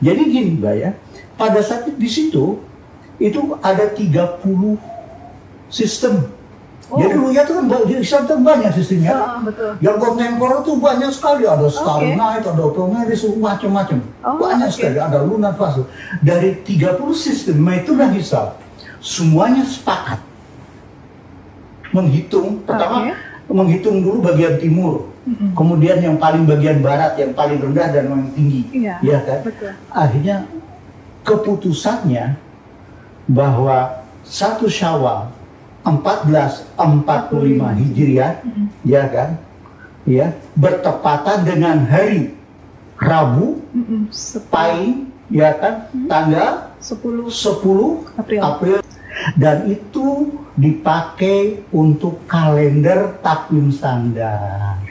Speaker 1: Jadi gini Mbak ya, pada saat di situ itu ada 30 sistem. Jadi rukyat itu kan Islam itu banyak sistemnya.
Speaker 2: Betul.
Speaker 1: Yang kontemporer itu banyak sekali, ada Starry Night, ada Otomatis, macam-macam. Banyak sekali, ada lunar fase. Dari 30 sistem itulah hisab. Semuanya sepakat menghitung, pertama menghitung dulu bagian timur, kemudian yang paling bagian barat, yang paling rendah dan yang tinggi. Ya kan?
Speaker 2: Betul.
Speaker 1: Akhirnya keputusannya bahwa 1 Syawal 1445 Hijriah, ya kan, ya bertepatan dengan hari Rabu, Pahing, ya kan, tanggal 10 April, dan itu dipakai untuk kalender takvim standar.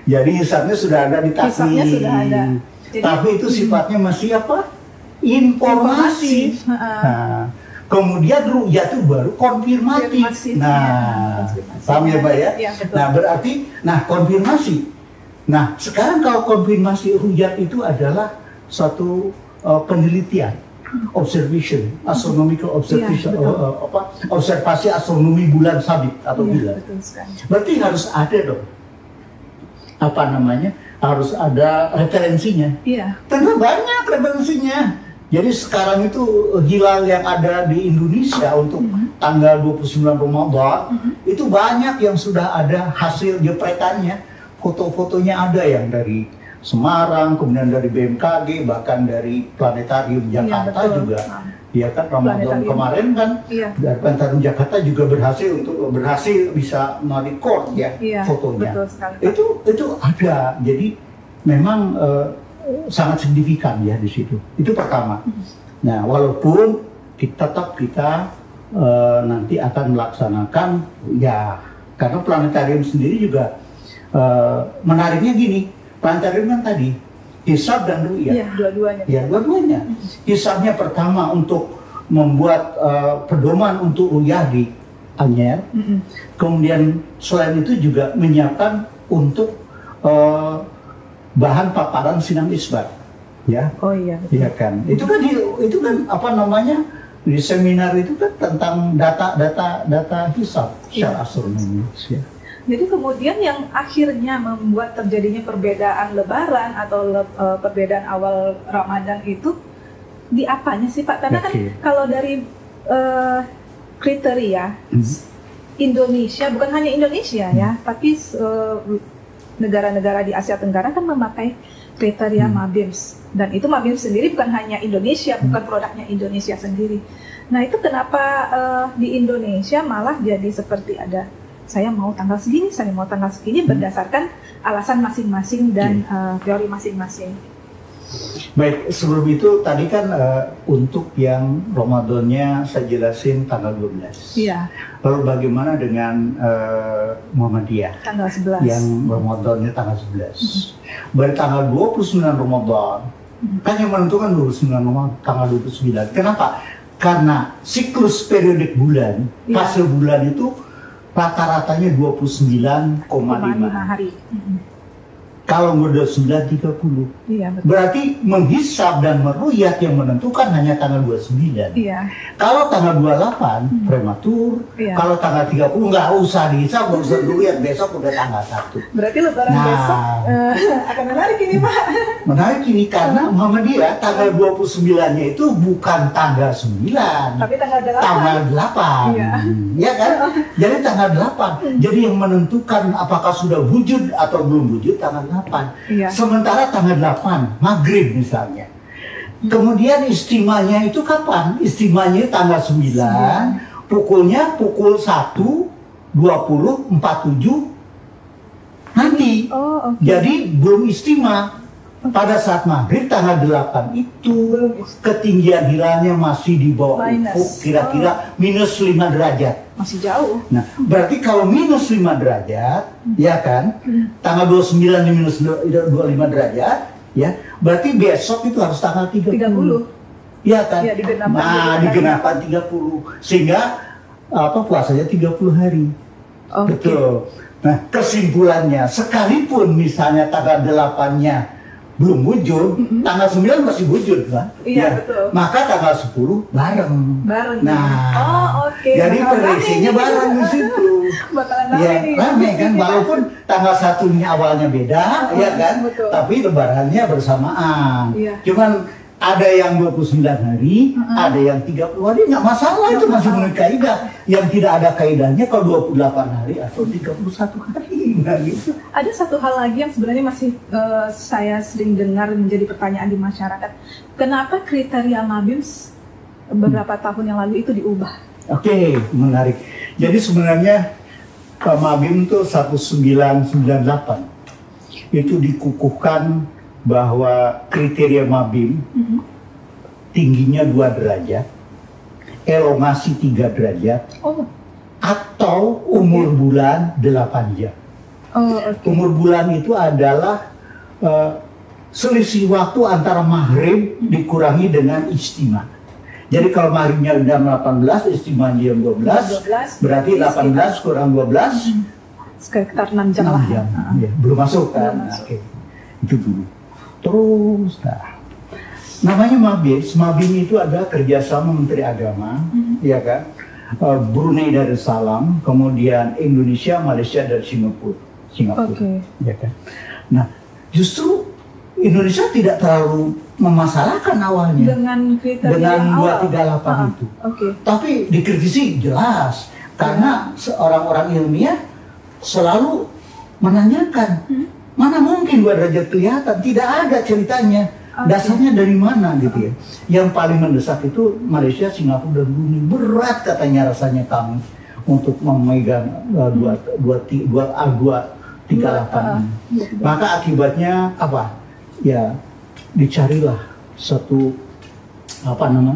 Speaker 1: Jadi hisabnya sudah ada di takvim, tapi itu sifatnya masih apa? Informasi. Nah, kemudian ru'yah itu baru konfirmasi. Nah, paham ya Pak ya? Nah, berarti, konfirmasi. Nah, sekarang kalau konfirmasi ru'yah itu adalah suatu penelitian, observation, astronomical observation, observasi astronomi bulan sabit atau bulan. Berarti harus ada dong, harus ada referensinya. Tentu banyak referensinya. Jadi sekarang itu hilal yang ada di Indonesia untuk tanggal 29 Ramadan itu banyak yang sudah ada hasil jepretannya, foto-fotonya ada yang dari Semarang, kemudian dari BMKG, bahkan dari Planetarium Jakarta juga. Ya kan, Ramadan kemarin kan dari Planetarium Jakarta juga berhasil bisa merecord ya fotonya. Itu ada. Jadi memang sangat signifikan ya di situ. Itu pertama. Nah, walaupun kita nanti akan melaksanakan ya, karena planetarium sendiri juga menariknya gini. Planetarium kan tadi hisab dan ru'yah.
Speaker 2: Iya, dua-duanya.
Speaker 1: Ya, dua-duanya. Hisabnya pertama untuk membuat pedoman untuk ru'yah di Anyer. Kemudian selain itu juga menyiapkan untuk bahan paparan sidang isbat, ya. Oh iya. Iya kan. Itu kan di seminar itu kan tentang data hisab secara astronomis. Ya.
Speaker 2: Jadi kemudian yang akhirnya membuat terjadinya perbedaan Lebaran atau perbedaan awal Ramadan itu di apanya sih Pak? Karena kan kalau dari kriteria Indonesia, bukan hanya Indonesia ya, tapi negara-negara di Asia Tenggara kan memakai kriteria MABIMS, dan itu MABIMS sendiri bukan hanya Indonesia, bukan produknya Indonesia sendiri. Nah itu kenapa di Indonesia malah jadi seperti ada saya mau tanggal segini berdasarkan alasan masing-masing dan teori masing-masing.
Speaker 1: Baik, sebelum itu tadi kan untuk yang Ramadannya saya jelasin tanggal 12.
Speaker 2: Iya.
Speaker 1: Lalu bagaimana dengan Muhammadiyah?
Speaker 2: Tanggal 11.
Speaker 1: Yang Ramadannya tanggal 11. Berarti tanggal 29 Ramadan. Kan yang menentukan 29 Ramadan, tanggal 29. Kenapa? Karena siklus periodik bulan, fase bulan itu rata-ratanya 29,5 hari. Kalau udah 9.30.
Speaker 2: Iya, betul.
Speaker 1: Berarti menghisab dan meruyat yang menentukan hanya tanggal 29.
Speaker 2: Iya.
Speaker 1: Kalau tanggal 28 prematur,
Speaker 2: Iya.
Speaker 1: kalau tanggal 30 nggak usah dihisab, nggak usah meruyat, besok udah tanggal 1.
Speaker 2: Berarti lebaran
Speaker 1: Nah.
Speaker 2: besok akan menarik ini, Pak.
Speaker 1: Menarik ini karena Muhammadiyah tanggal 29-nya itu bukan tanggal 9,
Speaker 2: Tapi tanggal 8.
Speaker 1: tanggal 8.
Speaker 2: Iya.
Speaker 1: Ya kan? Jadi tanggal 8. Jadi yang menentukan apakah sudah wujud atau belum wujud tanggal 8.
Speaker 2: Iya.
Speaker 1: Sementara tanggal 8 maghrib misalnya. Kemudian istimanya itu kapan? Istimanya tanggal 9, pukulnya pukul 1:20:47 nanti.
Speaker 2: Oh, oke.
Speaker 1: Jadi belum istima. Pada saat maghrib tanggal 8 itu ketinggian hilalnya masih di bawah
Speaker 2: Minus.
Speaker 1: ufuk, kira-kira minus 5 derajat.
Speaker 2: Masih jauh.
Speaker 1: Nah, berarti kalau minus 5 derajat, ya kan, tanggal 29 di minus 25 derajat, ya, berarti besok itu harus tanggal 30.
Speaker 2: 30.
Speaker 1: Ya kan?
Speaker 2: Iya, digenapkan
Speaker 1: Nah,
Speaker 2: gitu.
Speaker 1: digenapkan 30. Sehingga puasanya 30 hari.
Speaker 2: Oke.
Speaker 1: Betul. Nah, kesimpulannya, sekalipun misalnya tanggal 8-nya belum wujud, tanggal 9 masih wujud, kan?
Speaker 2: Iya, betul.
Speaker 1: Maka tanggal 10 bareng.
Speaker 2: Bareng.
Speaker 1: Nah,
Speaker 2: Oh, oke.
Speaker 1: jadi
Speaker 2: Bakalan
Speaker 1: prediksinya
Speaker 2: rame.
Speaker 1: bareng di situ.
Speaker 2: Bakalan rame
Speaker 1: Ya,
Speaker 2: nih.
Speaker 1: rame kan, walaupun tanggal 1-nya awalnya beda, ya kan,
Speaker 2: betul.
Speaker 1: tapi lebarannya bersamaan.
Speaker 2: Iya.
Speaker 1: Cuman ada yang 29 hari, ada yang 30 hari, nggak masalah, itu masih menurut kaidah. Yang tidak ada kaidahnya kalau 28 hari atau 31 hari, nah gitu.
Speaker 2: Ada satu hal lagi yang sebenarnya masih saya sering dengar menjadi pertanyaan di masyarakat. Kenapa kriteria Mabim beberapa tahun yang lalu itu diubah?
Speaker 1: Oke, menarik. Jadi sebenarnya Mabim itu 1998 itu dikukuhkan bahwa kriteria Mabim tingginya 2 derajat, elongasi 3 derajat,
Speaker 2: Oh,
Speaker 1: atau umur bulan 8 jam.
Speaker 2: oh oke.
Speaker 1: Umur bulan itu adalah selisih waktu antara maghrib dikurangi dengan istima. Jadi kalau maghribnya jam 18, istimanya jam 12,
Speaker 2: 12,
Speaker 1: berarti 18 kurang 12,
Speaker 2: sekitar 6 jam
Speaker 1: 6
Speaker 2: lah.
Speaker 1: jam. Ya, belum masuk kan?
Speaker 2: Belum masuk.
Speaker 1: Oke. Itu dulu. Terus, namanya Mabim. Mabim itu ada kerjasama Menteri Agama, ya kan? Brunei Darussalam, kemudian Indonesia, Malaysia, dan Singapura.
Speaker 2: Oke.
Speaker 1: Ya kan? Nah, justru Indonesia tidak terlalu memasalahkan awalnya
Speaker 2: Dengan kriteria
Speaker 1: dengan
Speaker 2: yang awal.
Speaker 1: 238 itu.
Speaker 2: Oke.
Speaker 1: Tapi dikritisi jelas karena seorang orang ilmiah selalu menanyakan, mana mungkin 2 derajat kelihatan? Tidak ada ceritanya. Dasarnya dari mana gitu ya? Yang paling mendesak itu Malaysia, Singapura, dan Brunei. Berat katanya rasanya kami untuk memegang 238 ini. Maka akibatnya apa? Ya dicarilah satu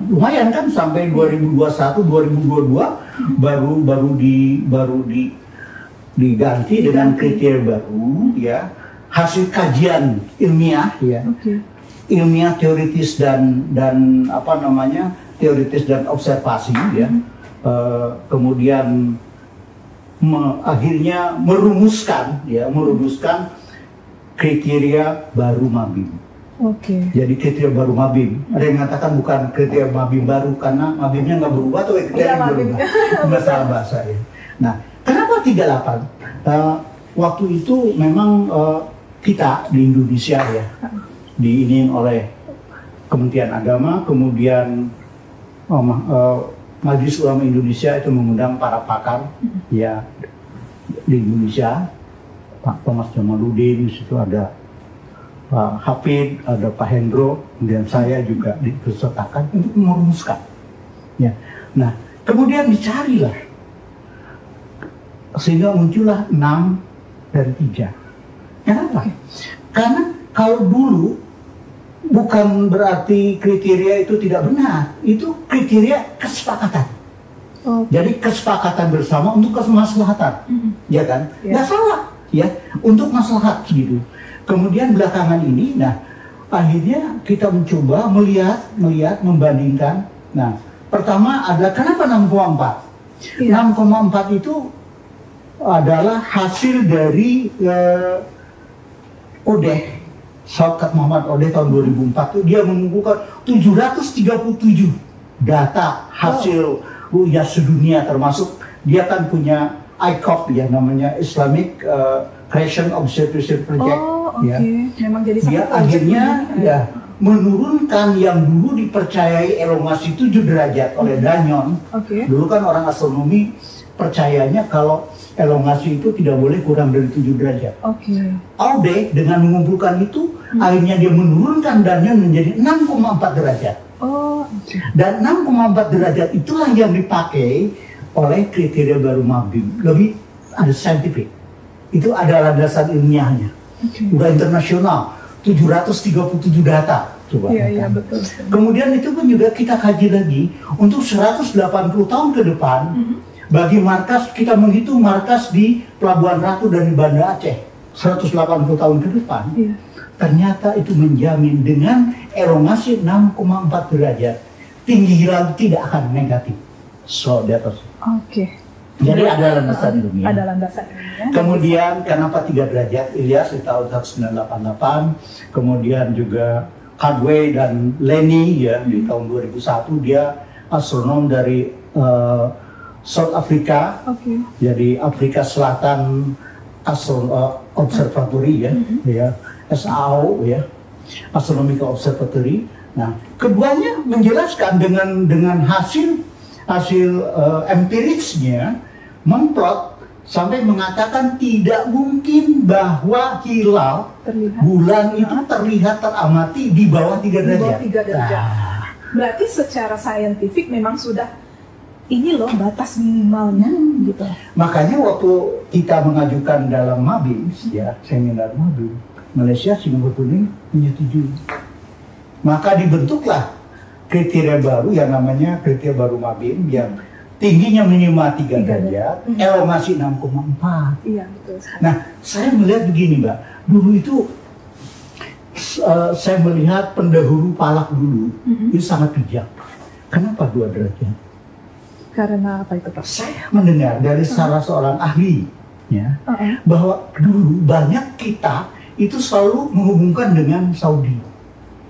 Speaker 1: lumayan kan sampai 2021 2022 baru diganti dengan kriteria baru, ya, hasil kajian ilmiah, ya.
Speaker 2: Oke.
Speaker 1: Ilmiah teoritis dan teoritis dan observasi, ya. Kemudian akhirnya merumuskan kriteria baru Mabim.
Speaker 2: Oke.
Speaker 1: Jadi kriteria baru Mabim. Ada yang mengatakan bukan kriteria Mabim baru karena Mabimnya nggak berubah atau kriteria
Speaker 2: Mabim.
Speaker 1: berubah. Masalah bahasa ya. Nah, kenapa 38? Waktu itu memang kita di Indonesia, ya, diinin oleh Kementerian Agama, kemudian Majelis Ulama Indonesia itu mengundang para pakar, ya, di Indonesia, Pak Thomas Jamaluddin, di situ ada Pak Hafid, ada Pak Hendro, dan saya juga dipesertakan untuk merumuskan. Ya. Nah, kemudian dicarilah, sehingga muncullah 6 dan 3. Kenapa? Karena kalau dulu bukan berarti kriteria itu tidak benar, itu kriteria kesepakatan. Jadi kesepakatan bersama untuk kemaslahatan, ya kan? Nggak salah, ya, untuk maslahat gitu. Kemudian belakangan ini, nah, akhirnya kita mencoba melihat, membandingkan. Nah, pertama adalah kenapa 6,4? 6,4 itu adalah hasil dari Odeh, Syaukat Muhammad Odeh tahun 2004 itu dia mengumpulkan 737 data hasil ru'yah sedunia, termasuk dia kan punya ICOP ya, namanya Islamic Creation Observation Project.
Speaker 2: Oh, oke.
Speaker 1: Ya.
Speaker 2: Memang jadi
Speaker 1: Dia akhirnya ya menurunkan yang dulu dipercayai elongasi 7 derajat oleh Danyon.
Speaker 2: Oke.
Speaker 1: Dulu kan orang astronomi percayanya kalau elongasi itu tidak boleh kurang dari 7 derajat.
Speaker 2: Oke.
Speaker 1: Aude dengan mengumpulkan itu, akhirnya dia menurunkan Danyon menjadi 6,4 derajat.
Speaker 2: Oh, oke.
Speaker 1: Dan 6,4 derajat itulah yang dipakai oleh kriteria baru MABIM. Lebih ada scientific. Itu ada landasan ilmiahnya.
Speaker 2: Oke.
Speaker 1: Udah internasional, 737 data. Coba.
Speaker 2: Iya, betul.
Speaker 1: Kemudian itu pun juga kita kaji lagi untuk 180 tahun ke depan. Bagi markas, kita menghitung markas di Pelabuhan Ratu dan di Banda Aceh 180 tahun ke depan.
Speaker 2: Iya.
Speaker 1: Ternyata itu menjamin dengan elongasi 6,4 derajat tinggi hilal tidak akan negatif. So, di atas.
Speaker 2: Oke.
Speaker 1: Jadi ada landasan ilmiah.
Speaker 2: Ada landasan ilmiah.
Speaker 1: Kemudian kenapa 3 derajat? Ilyas di tahun 1988. Kemudian juga Cadway dan Lenny ya di tahun 2001, dia astronom dari South Africa.
Speaker 2: Oke.
Speaker 1: Jadi Afrika Selatan Observatory ya, SAO ya, Astronomical Observatory. Nah, keduanya menjelaskan dengan hasil empirisnya memplot sampai mengatakan tidak mungkin bahwa hilal bulan itu terlihat teramati di bawah 3 derajat.
Speaker 2: Di bawah 3 derajat. Berarti secara saintifik memang sudah ini loh batas minimalnya gitu.
Speaker 1: Makanya waktu kita mengajukan dalam MABIM ya, seminar MABIM, Malaysia, Singapura, Brunei menyetujui. Maka dibentuklah kriteria baru yang namanya kriteria baru MABIM yang tingginya minimal 3 derajat, elongasi 6,4.
Speaker 2: Iya, betul.
Speaker 1: Nah, saya melihat begini, Mbak. Dulu itu saya melihat pendahulu Palak dulu itu sangat bijak. Kenapa 2 derajat?
Speaker 2: Karena apa itu, Pak?
Speaker 1: Saya mendengar dari salah seorang ahli ya, bahwa dulu banyak kita itu selalu menghubungkan dengan Saudi.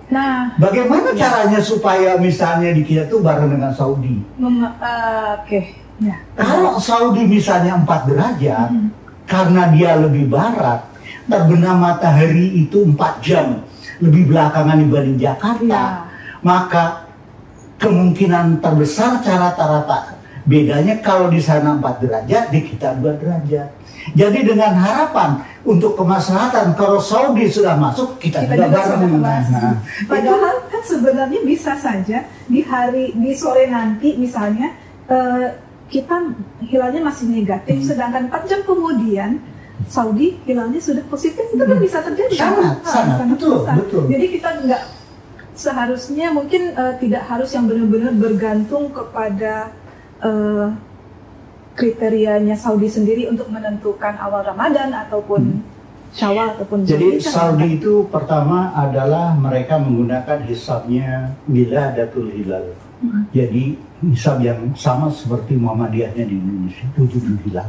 Speaker 2: Nah,
Speaker 1: bagaimana caranya supaya misalnya di kita tuh bareng dengan Saudi?
Speaker 2: Oke. Ya.
Speaker 1: Kalau Saudi misalnya 4 derajat, karena dia lebih barat, terbenam matahari itu 4 jam lebih belakangan dibanding Jakarta, maka kemungkinan terbesar rata-rata bedanya kalau di sana 4 derajat, di kita 2 derajat. Jadi dengan harapan untuk kemaslahatan kalau Saudi sudah masuk, kita juga bareng.
Speaker 2: Padahal kan sebenarnya bisa saja di sore nanti misalnya kita hilalnya masih negatif, sedangkan 4 jam kemudian Saudi hilalnya sudah positif, itu kan bisa terjadi.
Speaker 1: Sangat betul.
Speaker 2: Jadi kita nggak seharusnya mungkin tidak harus yang benar-benar bergantung kepada kriterianya Saudi sendiri untuk menentukan awal Ramadan ataupun Syawal ataupun
Speaker 1: Jadi Saudi itu pertama adalah mereka menggunakan hisabnya Miladatul Hilal. Jadi hisab yang sama seperti Muhammadiyahnya di Indonesia, 7 Hilal.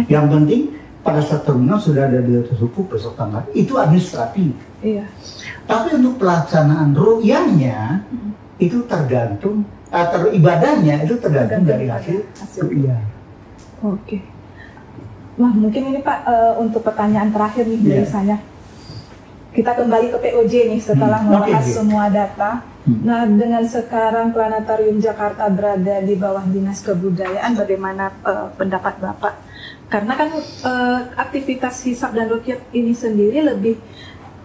Speaker 1: Yang penting pada saat terminal sudah ada di atas suku besok tanggal, itu administratif.
Speaker 2: Iya.
Speaker 1: Tapi untuk pelaksanaan ru'yahnya itu tergantung, ibadahnya itu tergantung dari hasil ru'yah.
Speaker 2: Oke. Nah, mungkin ini Pak untuk pertanyaan terakhir nih dari saya. Kita kembali ke POJ nih setelah membahas semua data. Nah, dengan sekarang Planetarium Jakarta berada di bawah Dinas Kebudayaan, bagaimana pendapat Bapak? Karena kan aktivitas hisab dan ruqyah ini sendiri lebih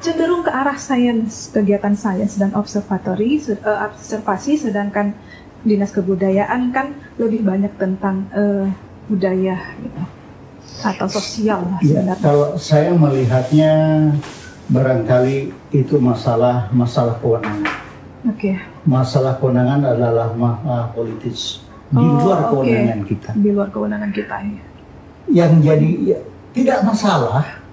Speaker 2: cenderung ke arah sains, kegiatan sains dan observasi, sedangkan Dinas Kebudayaan kan lebih banyak tentang budaya gitu, atau sosial lah sebenarnya.
Speaker 1: Kalau saya melihatnya barangkali itu masalah kewenangan. Masalah kewenangan adalah masalah politis di luar kewenangan kita.
Speaker 2: Di luar kewenangan kita ya.
Speaker 1: Yang jadi tidak masalah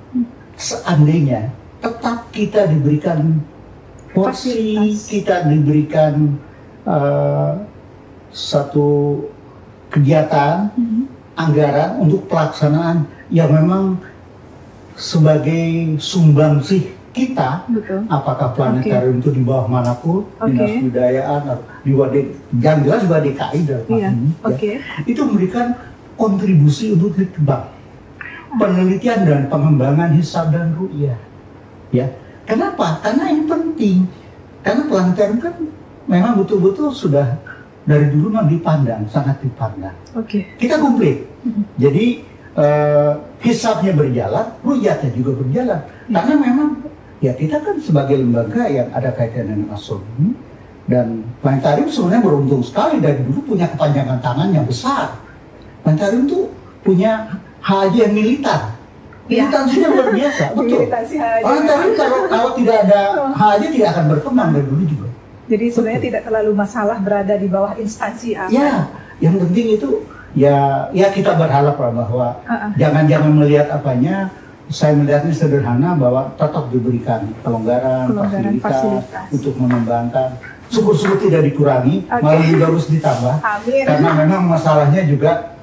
Speaker 1: seandainya tetap kita diberikan porsi, kita diberikan satu kegiatan, anggaran untuk pelaksanaan yang memang sebagai sumbangsih kita,
Speaker 2: Betul.
Speaker 1: apakah planetarium itu di bawah manapun, dinas kebudayaan, di yang jelas juga DKI dalam hal ini, ya, itu memberikan kontribusi untuk ditebak penelitian dan pengembangan hisab dan ru'yah. Ya, kenapa? Karena ini penting. Karena planetarium kan memang betul-betul sudah dari dulu memang dipandang, sangat dipandang. Kita komplit. Jadi hisabnya berjalan, ru'yahnya juga berjalan. Karena memang ya kita kan sebagai lembaga yang ada kaitan dengan astronomi, dan planetarium sebenarnya beruntung sekali dari dulu punya kepanjangan tangan yang besar. Planetarium tuh punya HAJ yang militan. Militansinya luar biasa, betul. Planetarium kalau tidak ada HAJ tidak akan berkembang dari dulu juga.
Speaker 2: Jadi sebenarnya tidak terlalu masalah berada di bawah instansi apa.
Speaker 1: Ya, yang penting itu ya kita berharap bahwa jangan melihat apanya. Saya melihatnya sederhana bahwa tetap diberikan kelonggaran fasilitas untuk mengembangkan. Syukur-syukur tidak dikurangi, malah juga harus ditambah. Karena memang masalahnya juga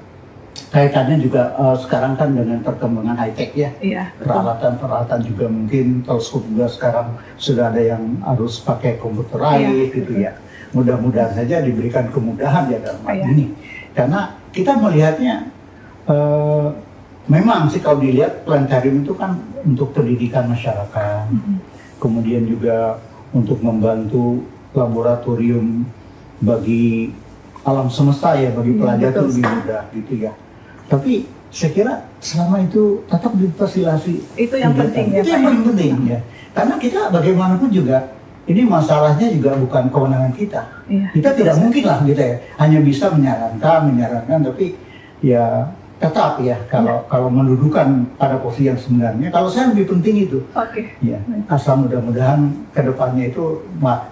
Speaker 1: kaitannya juga sekarang kan dengan perkembangan high-tech ya. Peralatan-peralatan juga mungkin teleskop juga sekarang sudah ada yang harus pakai computerized gitu ya. Mudah-mudahan saja diberikan kemudahan ya dalam hal ini. Karena kita melihatnya memang sih kalau dilihat planetarium itu kan untuk pendidikan masyarakat, kemudian juga untuk membantu laboratorium bagi alam semesta ya, bagi pelajar itu lebih mudah gitu ya. Tapi saya kira selama itu tetap difasilitasi.
Speaker 2: Itu yang penting ya.
Speaker 1: Itu yang paling penting ya. Karena kita bagaimanapun juga ini masalahnya juga bukan kewenangan kita. Kita tidak mungkin lah gitu ya, hanya bisa menyarankan, tapi ya tetap ya kalau mendudukan pada posisi yang sebenarnya, kalau saya lebih penting itu. Ya, asal mudah-mudahan kedepannya itu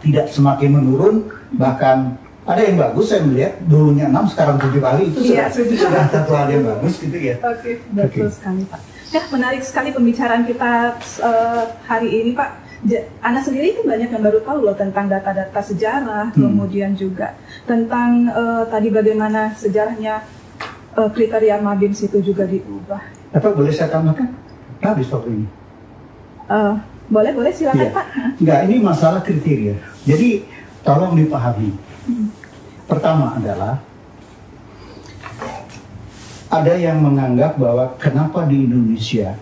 Speaker 1: tidak semakin menurun, bahkan ada yang bagus saya melihat dulunya 6 sekarang 7 kali itu sudah satu hal yang bagus gitu ya.
Speaker 2: Betul sekali Pak. Ya, menarik sekali pembicaraan kita hari ini Pak. Ana sendiri itu banyak yang baru tahu loh tentang data-data sejarah, kemudian juga tentang tadi bagaimana sejarahnya kriteria MABIMS itu juga diubah.
Speaker 1: Apa boleh saya tambahkan? Habis waktu ini.
Speaker 2: Boleh silakan Pak.
Speaker 1: Enggak, ini masalah kriteria. Jadi tolong dipahami. Pertama adalah ada yang menganggap bahwa kenapa di Indonesia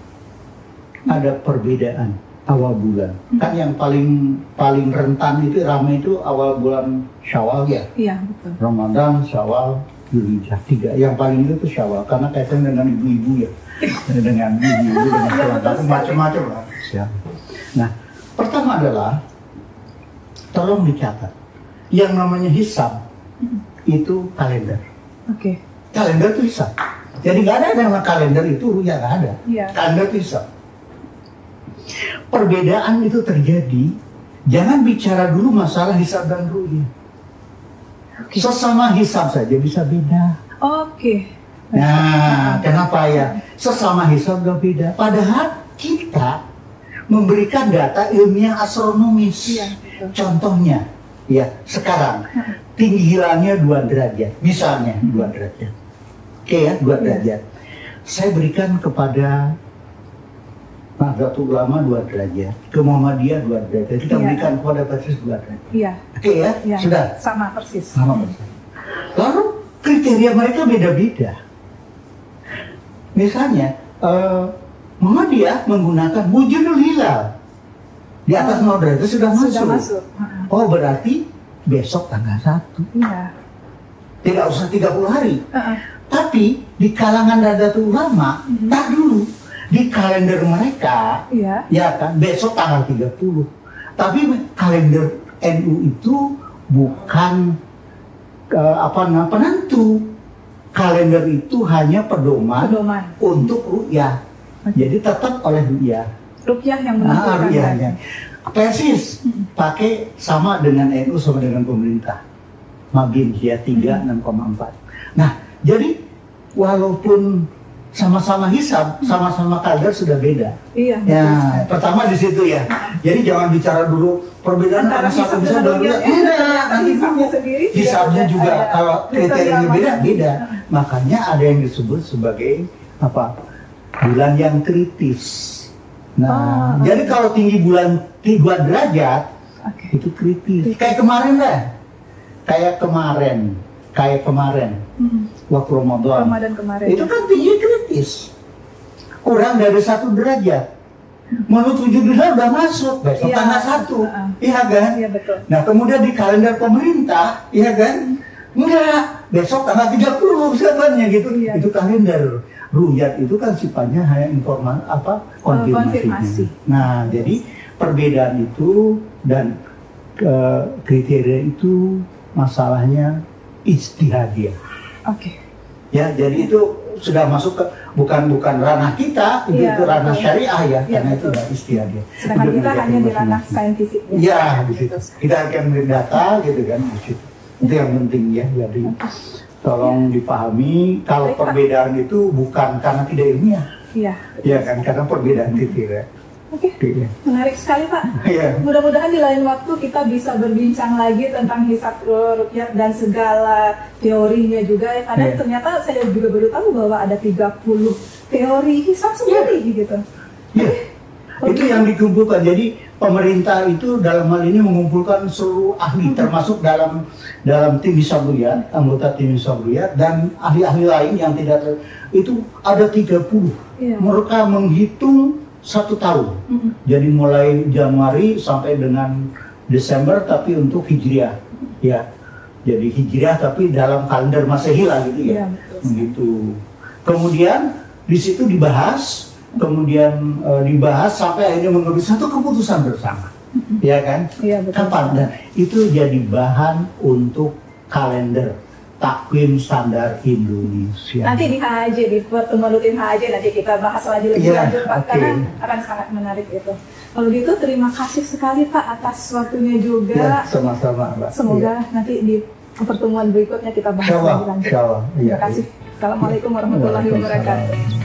Speaker 1: ada perbedaan awal bulan. Kan yang paling rentan itu ramai itu awal bulan Syawal ya.
Speaker 2: Iya, betul.
Speaker 1: Ramadan, Syawal, Dzulhijjah 3. Yang paling itu tuh Syawal karena kaitan dengan ibu-ibu ya. Dengan ibu-ibu dengan keluarga macam-macam lah. Ya. Nah, pertama adalah tolong dicatat. Yang namanya hisab itu kalender. Kalender itu hisab. Jadi nggak ada yang nama kalender itu ru'yah, nggak ada. Kalender itu hisab. Perbedaan itu terjadi, jangan bicara dulu masalah hisab dan ru'yah. Sesama hisab saja bisa beda. Nah, kenapa ya? Sesama hisab gak beda. Padahal kita memberikan data ilmiah astronomis. Contohnya, ya sekarang tinggi hilalnya 2 derajat, misalnya 2 derajat. Oke ya, 2 derajat. Saya berikan kepada Nahdlatul Ulama 2 derajat, ke Muhammadiyah 2 derajat, kita berikan kepada persis 2 derajat. Oke ya, sudah.
Speaker 2: Sama persis.
Speaker 1: Lalu kriteria mereka beda-beda. Misalnya, Muhammadiyah menggunakan wujudul hilal di atas 0 derajat sudah masuk. Oh berarti besok tanggal 1. Tidak usah 30 hari. Tapi di kalangan Nahdlatul Ulama, tak dulu. Di kalender mereka, ya kan, besok tanggal 30. Tapi kalender NU itu bukan penentu. Kalender itu hanya pedoman untuk ru'yah. Jadi tetap oleh ru'yah.
Speaker 2: Ru'yah yang menentukan.
Speaker 1: Persis pakai sama dengan NU sama dengan pemerintah. MABIMS ya 36,4. Nah, jadi walaupun sama-sama hisab, sama-sama kalender sudah beda. Ya, pertama di situ ya. Jadi jangan bicara dulu perbedaan antara satu bisa dan beda. Hisabnya juga kalau kriterianya beda. Makanya ada yang disebut sebagai bulan yang kritis. Nah, jadi kalau tinggi bulan 3 derajat, itu kritis. Kayak kemarin lah. Kayak kemarin. Waktu Ramadan
Speaker 2: kemarin.
Speaker 1: Itu kan tinggi kritis. Kurang dari 1 derajat. Menurut 7 derajat udah masuk, besok tanggal 1. Iya kan?
Speaker 2: Iya, betul.
Speaker 1: Nah, kemudian di kalender pemerintah, iya kan? Enggak, besok tanggal 30 sebenarnya gitu.
Speaker 2: Iya.
Speaker 1: Itu kalender. Ruyat itu kan sifatnya hanya konfirmasi. Nah, jadi perbedaan itu dan kriteria itu masalahnya ijtihadiyah. Ya, jadi itu sudah masuk ke bukan ranah kita, itu ranah syariah ya, karena itu udah ijtihadiyah.
Speaker 2: Sedangkan kita hanya di ranah saintifik.
Speaker 1: Ya, di situ. Kita akan mendata gitu kan di situ. Itu yang penting ya, jadi tolong dipahami kalau perbedaan itu bukan karena tidak ilmiah.
Speaker 2: Iya.
Speaker 1: Iya kan, karena perbedaan kriteria.
Speaker 2: Menarik sekali Pak.
Speaker 1: Iya.
Speaker 2: Mudah-mudahan di lain waktu kita bisa berbincang lagi tentang hisab ruqyah dan segala teorinya juga. Karena ternyata saya juga baru tahu bahwa ada 30 teori hisab sendiri gitu.
Speaker 1: Iya. Itu yang dikumpulkan. Jadi pemerintah itu dalam hal ini mengumpulkan seluruh ahli, termasuk dalam tim hisab ruqyah, anggota tim hisab ruqyah dan ahli-ahli lain yang tidak itu ada 30. Mereka menghitung 1 tahun. Jadi mulai Januari sampai dengan Desember, tapi untuk Hijriah. Ya. Jadi Hijriah tapi dalam kalender Masehi lah gitu ya. Begitu. Kemudian di situ dibahas sampai akhirnya mengambil satu keputusan bersama. Ya kan?
Speaker 2: Iya, betul.
Speaker 1: Kapan? Dan itu jadi bahan untuk kalender Takwim Standar Indonesia.
Speaker 2: Nanti di HAJ, di pertemuan rutin HAJ nanti kita bahas lagi lebih lanjut Pak, karena akan sangat menarik itu. Kalau gitu terima kasih sekali Pak atas waktunya juga.
Speaker 1: Sama-sama Mbak.
Speaker 2: Semoga nanti di pertemuan berikutnya kita bahas lebih lanjut.
Speaker 1: Terima
Speaker 2: kasih. Assalamualaikum warahmatullahi wabarakatuh.